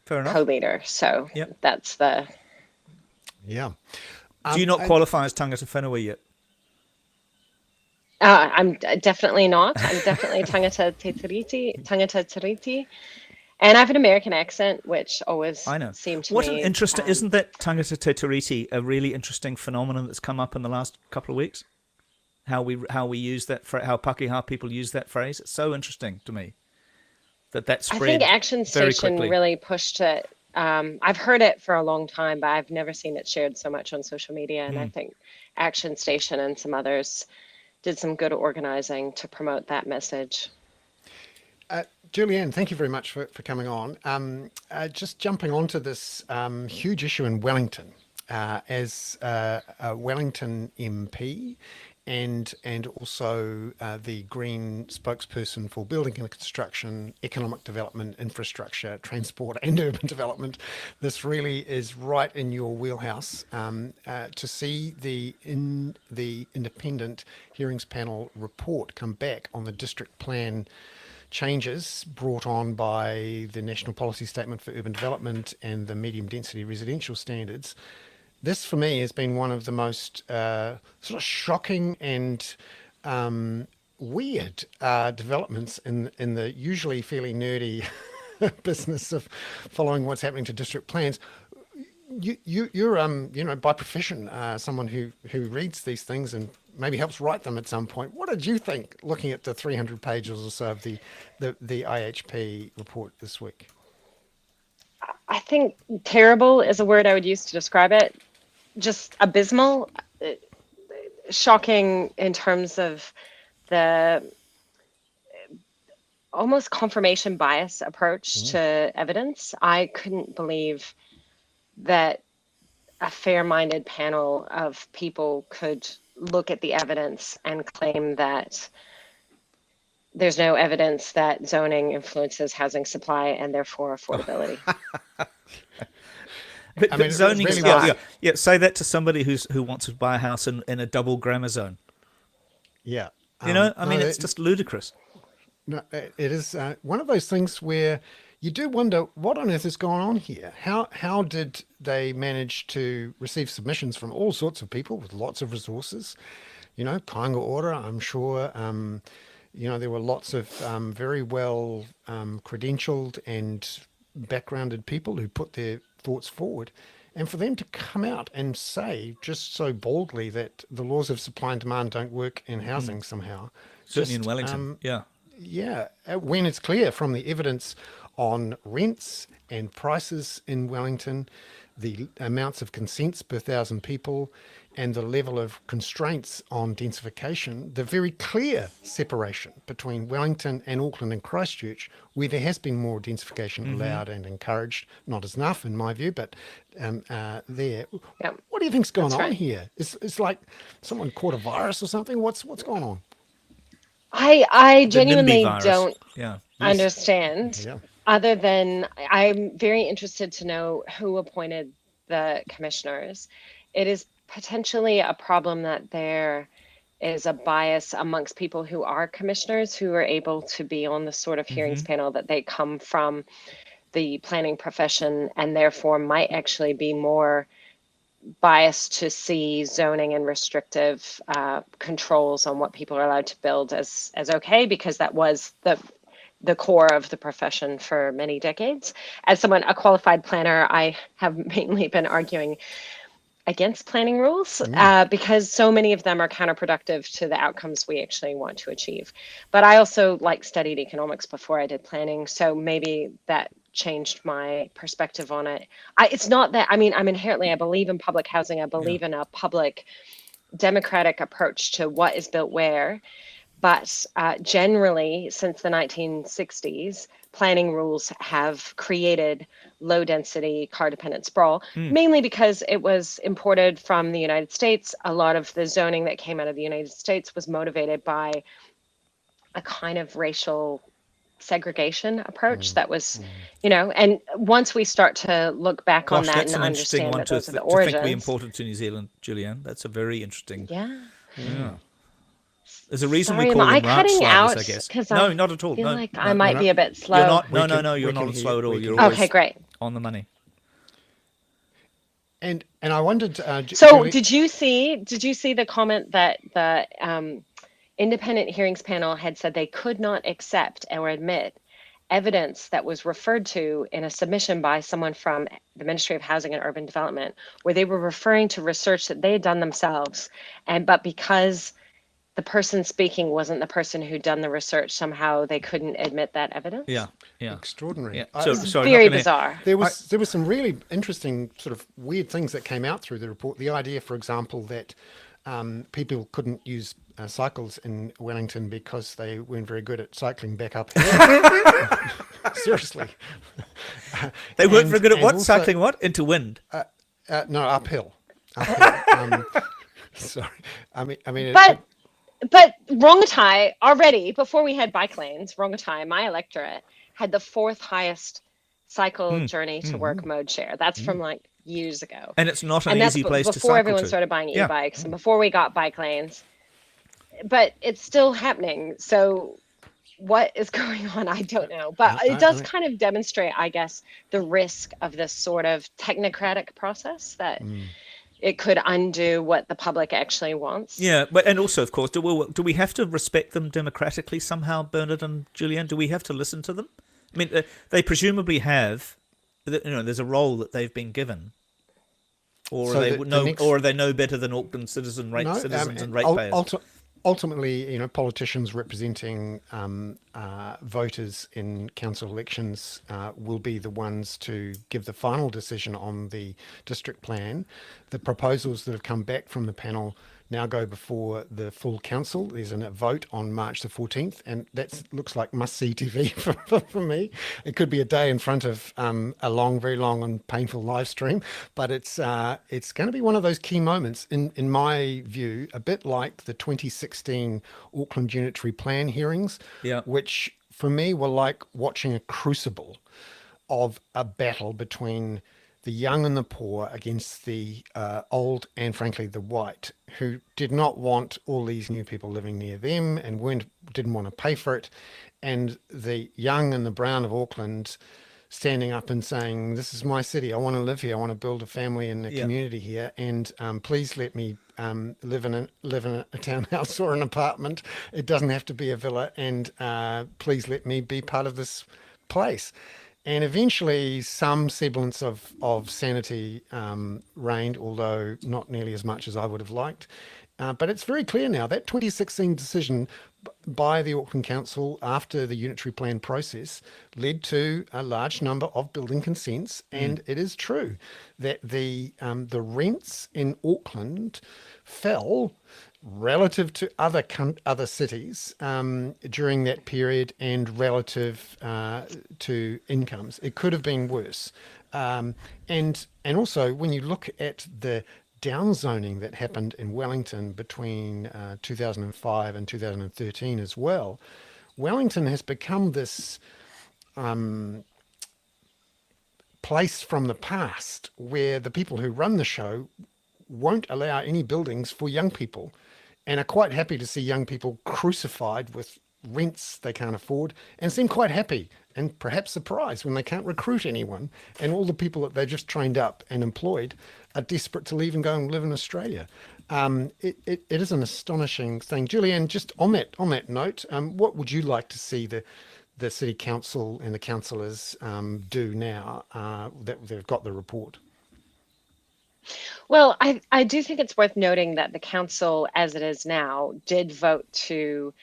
Fair enough. co-leader. So Yep. that's the, Yeah. Do you not qualify as tangata whenua yet? I'm definitely not. I'm definitely tangata tiriti. And I have an American accent, which always I know. seemed to What me. an interesting, isn't that tangata te tiriti a really interesting phenomenon that's come up in the last couple of weeks? How we use that, how Pakeha people use that phrase. It's so interesting to me that I spread think Action very Station quickly. really pushed it. I've heard it for a long time, but I've never seen it shared so much on social media. And I think Action Station and some others did some good organizing to promote that message. Julianne, thank you very much for coming on. Just jumping onto this huge issue in Wellington, as a Wellington MP and also the Green spokesperson for building and construction, economic development, infrastructure, transport and urban development. This really is right in your wheelhouse. To see the independent hearings panel report come back on the district plan changes brought on by the National Policy Statement for Urban Development and the medium density residential standards. This, for me, has been one of the most sort of shocking and weird developments in the usually fairly nerdy business of following what's happening to district plans. You're by profession someone who reads these things and maybe helps write them at some point. What did you think looking at the 300 pages or so of the IHP report this week? I think terrible is a word I would use to describe it. Just abysmal, shocking in terms of the almost confirmation bias approach to evidence. I couldn't believe that a fair-minded panel of people could look at the evidence and claim that there's no evidence that zoning influences housing supply and therefore affordability. I mean, But zoning, really yeah. Say that to somebody who wants to buy a house in a double grammar zone. Yeah. You know, I mean, no, it's just ludicrous. No, it is one of those things where you do wonder what on earth is going on here. How did they manage to receive submissions from all sorts of people with lots of resources? You know, Kāinga Ora, I'm sure. There were lots of very well credentialed and backgrounded people who put their thoughts forward. And for them to come out and say just so boldly that the laws of supply and demand don't work in housing somehow. Certainly in just, Wellington. Yeah. Yeah, when it's clear from the evidence on rents and prices in Wellington, the amounts of consents per thousand people, and the level of constraints on densification, the very clear separation between Wellington and Auckland and Christchurch, where there has been more densification allowed and encouraged, not as enough in my view, but there. Yep. What do you think's going That's on right. here? It's like someone caught a virus or something. What's going on? I The NIMBY genuinely virus. don't Yeah. Yes. understand, Yeah. other than I'm very interested to know who appointed the commissioners. It is potentially a problem that there is a bias amongst people who are commissioners who are able to be on the sort of hearings panel, that they come from the planning profession and therefore might actually be more biased to see zoning and restrictive controls on what people are allowed to build as okay, because that was the core of the profession for many decades. As someone, a qualified planner, I have mainly been arguing against planning rules because so many of them are counterproductive to the outcomes we actually want to achieve. But I also studied economics before I did planning, so maybe that changed my perspective on it. It's not that, I mean, I believe in public housing. I Yeah. believe in a public democratic approach to what is built where. But generally, since the 1960s, planning rules have created low density car dependent sprawl, mainly because it was imported from the United States. A lot of the zoning that came out of the United States was motivated by a kind of racial segregation approach that was, and once we start to look back on Gosh, that and that's an interesting understand one that those are the to think we origins. imported to New Zealand, Julianne. That's a very interesting. Yeah. Yeah. There's a reason we Sorry, am call I them ranch cutting sliders, I out? guess. Because No, I not at all. feel No, like I no, you're might not. be a bit you're slow. not. We No, no, can- no. You're we can not hear- slow at all. we You're can- always Okay, great. on the money. And I wondered, So Julie, did you see the comment that the independent hearings panel had said they could not accept or admit evidence that was referred to in a submission by someone from the Ministry of Housing and Urban Development, where they were referring to research that they had done themselves, but because the person speaking wasn't the person who'd done the research, somehow they couldn't admit that evidence? Yeah, yeah, extraordinary. yeah. So It's sorry, not very going to. bizarre. There was some really interesting sort of weird things that came out through the report. The idea, for example, that people couldn't use cycles in Wellington because they weren't very good at cycling back uphill. Seriously. They weren't very good at And what? also- Cycling what? Into wind. No, uphill. Sorry. But Rongotai already, before we had bike lanes, Rongotai, my electorate, had the fourth highest cycle journey to work mode share. That's from years ago. And it's not an And that's easy place to before cycle everyone to. started buying Yeah. e-bikes and before we got bike lanes. But it's still happening. So what is going on? I don't know. But it does kind of demonstrate, I guess, the risk of this sort of technocratic process, that it could undo what the public actually wants. Yeah, but and also, of course, do we have to respect them democratically somehow, Bernard and Julianne? Do we have to listen to them? I mean, they presumably have. There's a role that they've been given, or So are they the next- or are they no better than Auckland citizens and ratepayers? Ultimately, politicians representing voters in council elections will be the ones to give the final decision on the district plan. The proposals that have come back from the panel now go before the full council. There's a vote on March the 14th, and that looks like must-see TV for me. It could be a day in front of a very long and painful live stream, but it's going to be one of those key moments, in my view, a bit like the 2016 Auckland Unitary Plan hearings, Yeah. which for me were like watching a crucible of a battle between the young and the poor against the old and frankly the white, who did not want all these new people living near them and didn't want to pay for it, and the young and the brown of Auckland standing up and saying, "This is my city. I want to live here. I want to build a family and a community here, and please let me live in a townhouse or an apartment. It doesn't have to be a villa, and please let me be part of this place." And eventually some semblance of sanity reigned, although not nearly as much as I would have liked. But it's very clear now that 2016 decision by the Auckland Council after the unitary plan process led to a large number of building consents. And it is true that the rents in Auckland fell relative to other cities during that period, and relative to incomes. It could have been worse. And also, when you look at the downzoning that happened in Wellington between 2005 and 2013 as well, Wellington has become this place from the past where the people who run the show won't allow any buildings for young people and are quite happy to see young people crucified with rents they can't afford, and seem quite happy and perhaps surprised when they can't recruit anyone, and all the people that they've just trained up and employed are desperate to leave and go and live in Australia. It is an astonishing thing. Julianne, just on that note, what would you like to see the City Council and the councillors do now that they've got the report? Well, I do think it's worth noting that the council, as it is now, did vote to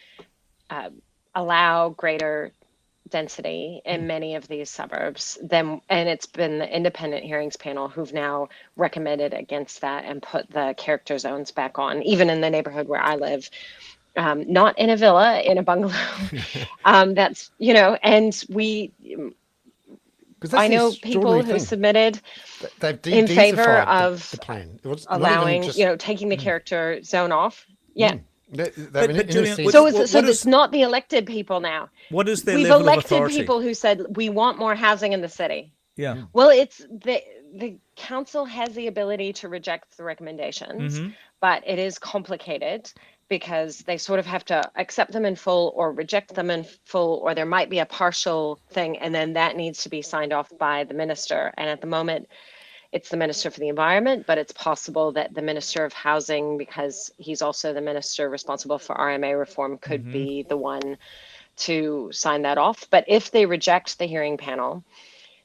allow greater density in many of these suburbs and it's been the independent hearings panel who've now recommended against that and put the character zones back on, even in the neighborhood where I live. Not in a villa, in a bungalow. That's, and I know people who submitted in favor of the plan. It was allowing, just, taking the character zone off. Yeah. But Julian, So it's not the elected people now. What is their We've level of elected authority? people who said we want more housing in the city. Yeah. Well, it's the council has the ability to reject the recommendations, but it is complicated because they sort of have to accept them in full or reject them in full, or there might be a partial thing, and then that needs to be signed off by the minister. And at the moment, it's the Minister for the Environment, but it's possible that the Minister of Housing, because he's also the minister responsible for RMA reform, could be the one to sign that off. But if they reject the hearing panel,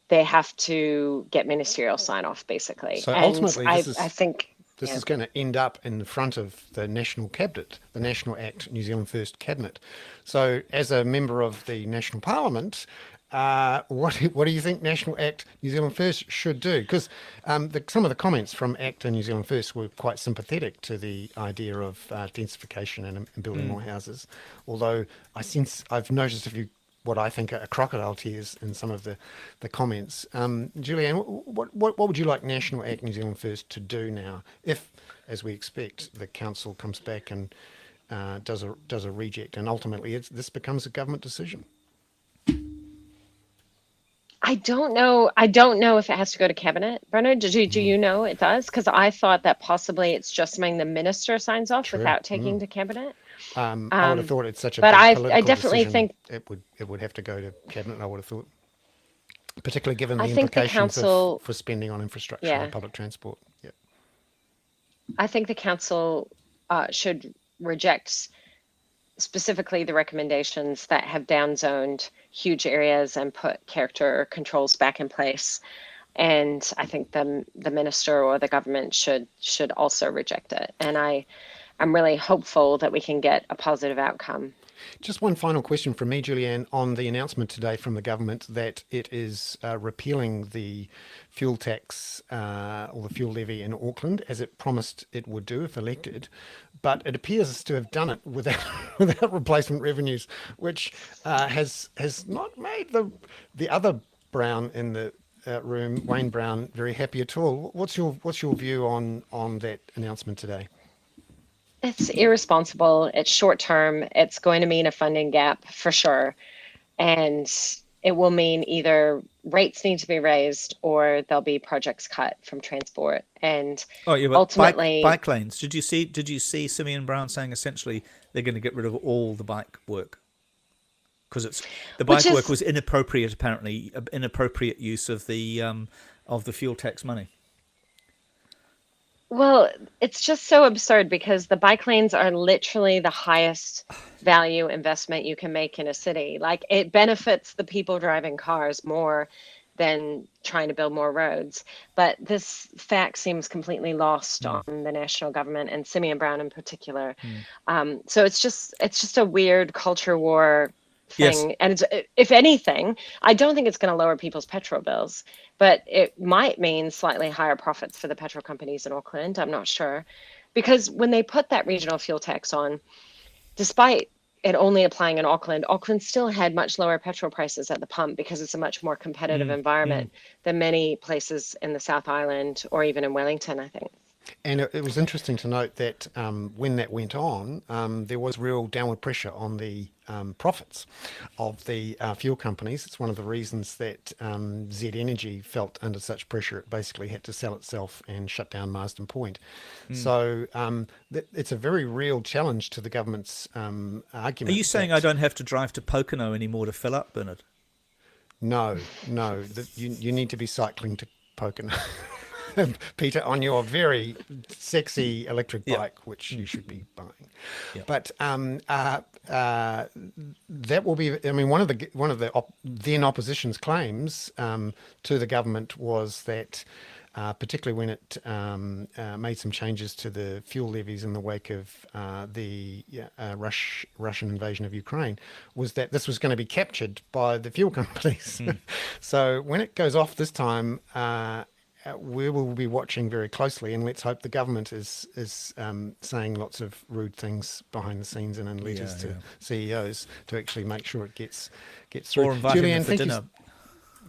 they have to get ministerial sign off, basically. So and ultimately, I think this is going to end up in front of the National Cabinet, the National Act New Zealand First Cabinet. So as a member of the National Parliament, what do you think National Act New Zealand First should do? Because some of the comments from ACT New Zealand First were quite sympathetic to the idea of densification and building more houses. Although I've noticed what I think are crocodile tears in some of the comments. Julianne, what would you like National Act New Zealand First to do now, if, as we expect, the council comes back and does a reject, and ultimately this becomes a government decision? I don't know. I don't know if it has to go to cabinet. Bernard, do you know it does? Because I thought that possibly it's just something the minister signs off without taking to cabinet. I would have thought it's such a but big political I definitely decision, think it would have to go to cabinet. I would have thought, particularly given the I think the implications council, for spending on infrastructure and public transport. Yeah. I think the council should reject specifically the recommendations that have downzoned huge areas and put character controls back in place. And I think the minister or the government should also reject it. And I'm really hopeful that we can get a positive outcome. Just one final question from me, Julianne, on the announcement today from the government that it is repealing the fuel tax or the fuel levy in Auckland, as it promised it would do if elected. But it appears to have done it without replacement revenues, which has not made the other Brown in the room, Wayne Brown, very happy at all. What's your view on that announcement today? It's irresponsible. It's short term. It's going to mean a funding gap for sure. And it will mean either rates need to be raised or there'll be projects cut from transport. And ultimately, bike lanes. Did you see Simeon Brown saying essentially they're going to get rid of all the bike work? Because the bike work was inappropriate, apparently, inappropriate use of the fuel tax money. Well, it's just so absurd because the bike lanes are literally the highest value investment you can make in a city. Like, it benefits the people driving cars more than trying to build more roads. But this fact seems completely lost on the national government and Simeon Brown in particular. So it's just a weird culture war thing. Yes. And if anything, I don't think it's going to lower people's petrol bills, but it might mean slightly higher profits for the petrol companies in Auckland. I'm not sure, because when they put that regional fuel tax on, despite it only applying in Auckland still had much lower petrol prices at the pump because it's a much more competitive environment than many places in the South Island or even in Wellington, I think. And it was interesting to note that when that went on, there was real downward pressure on the profits of the fuel companies. It's one of the reasons that Z Energy felt under such pressure. It basically had to sell itself and shut down Marsden Point. So it's a very real challenge to the government's Are argument. you saying I that don't have to drive to Pocono anymore to fill up, Bernard? no, no, that you need to be cycling to Pocono. Peter, on your very sexy electric Yeah. bike, which you should be buying. Yeah. But that will be. I mean, one of the then opposition's claims to the government was that, particularly when it made some changes to the fuel levies in the wake of the Russian invasion of Ukraine, was that this was going to be captured by the fuel companies. So when it goes off this time. We will be watching very closely, and let's hope the government is saying lots of rude things behind the scenes and in letters to CEOs to actually make sure it gets through. Or inviting them Julianne, for thank dinner. you.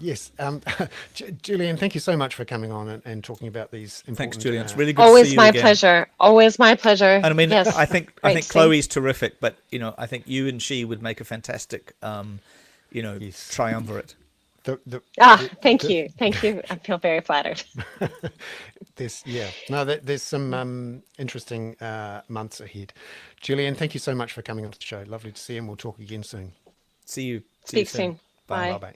Yes, Julianne, thank you so much for coming on and talking about these important. Thanks, Julian. It's really good to see Always you my again. pleasure. Always my pleasure. And I mean, yes, I think great to see. Chloe's terrific, but I think you and she would make a fantastic, Yes. triumvirate. Thank you. Thank you. I feel very flattered. There's some interesting months ahead. Julianne, thank you so much for coming on to the show. Lovely to see you, and we'll talk again soon. See you Speak soon. Bye. Bye.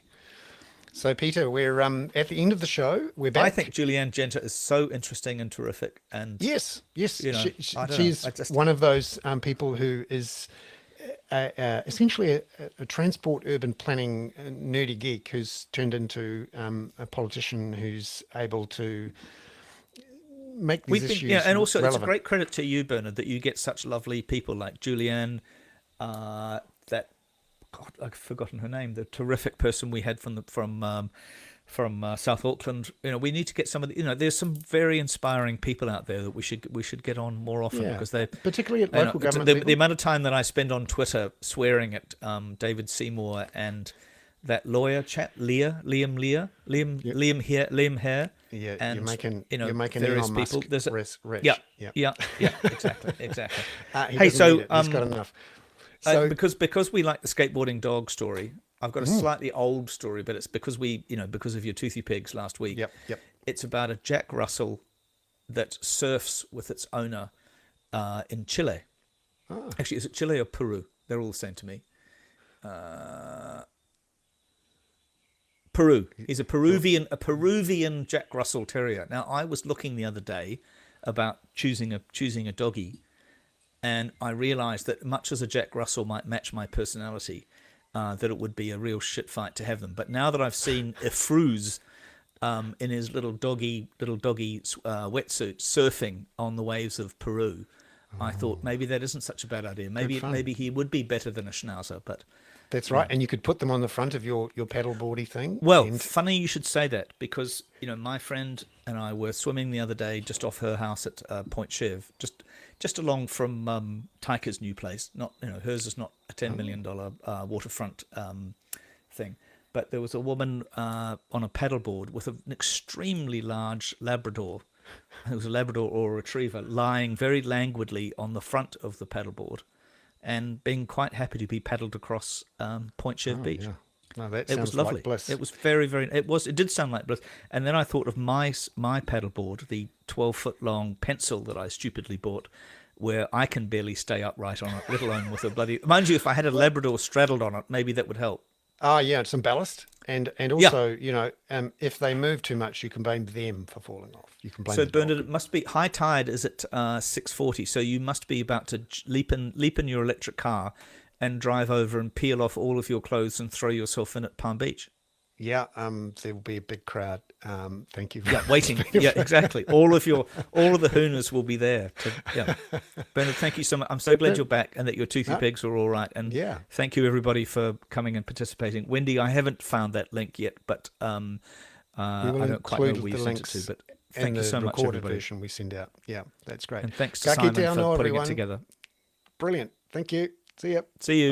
So, Peter, we're at the end of the show. We're back. I think Julianne Genter is so interesting and terrific, and Yes. I don't know. She's I just- one of those people who is essentially a transport urban planning nerdy geek who's turned into a politician who's able to make these issues and also relevant. it's a great credit to you, Bernard, that you get such lovely people like Julianne, that God, I've forgotten her name, the terrific person we had from South Auckland. We need to get some of the. There's some very inspiring people out there that we should get on more often, because they, particularly at you know, local government the level. amount of time that I spend on Twitter swearing at David Seymour and that lawyer chap, Liam Hare. Yeah, and you're making various Elon people. Musk There's a, rich. yeah, exactly. He Hey, doesn't so need it. He's got enough. because we like the skateboarding dog story, I've got a slightly old story, but it's because because of your toothy pigs last week. Yep. It's about a Jack Russell that surfs with its owner in Chile. Oh. Actually, is it Chile or Peru? They're all the same to me. Peru. He's a Peruvian Jack Russell Terrier. Now, I was looking the other day about choosing a doggy, and I realised that much as a Jack Russell might match my personality, that it would be a real shit fight to have them. But now that I've seen Ifruz in his little doggy wetsuit surfing on the waves of Peru, I thought maybe that isn't such a bad idea. Maybe he would be better than a Schnauzer, but. That's right, and you could put them on the front of your paddleboardy thing. Well, funny you should say that, because my friend and I were swimming the other day just off her house at Point Chev, just along from Taika's new place. Not hers is not a $10 million waterfront thing, but there was a woman on a paddleboard with an extremely large Labrador. It was a Labrador or a Retriever lying very languidly on the front of the paddleboard, and being quite happy to be paddled across Point Chev Beach. Yeah. No, that It sounds was lovely. like bliss. It was very, very. It did sound like bliss. And then I thought of my paddleboard, the 12-foot long pencil that I stupidly bought, where I can barely stay upright on it, let alone with a bloody. Mind you, if I had a Labrador straddled on it, maybe that would help. Oh yeah, some ballast, and also if they move too much, you can blame them for falling off. You can blame. So the dog. Bernard, it must be high tide is at 6:40. So you must be about to leap in your electric car, and drive over and peel off all of your clothes and throw yourself in at Palm Beach. Yeah, there will be a big crowd. Thank you. Yeah, waiting. Yeah, exactly. All of the Hooners will be there. Bernard, thank you so much. I'm so glad you're back and that your toothy pigs are all right. And Yeah. thank you everybody for coming and participating. Wendy, I haven't found that link yet, but I don't quite know where you sent it to. But thank you so much, recorded everybody. version we send out. Yeah, that's great. And thanks to Ka Simon kite for anō, putting everyone. it together. Brilliant. Thank you. See ya. See you.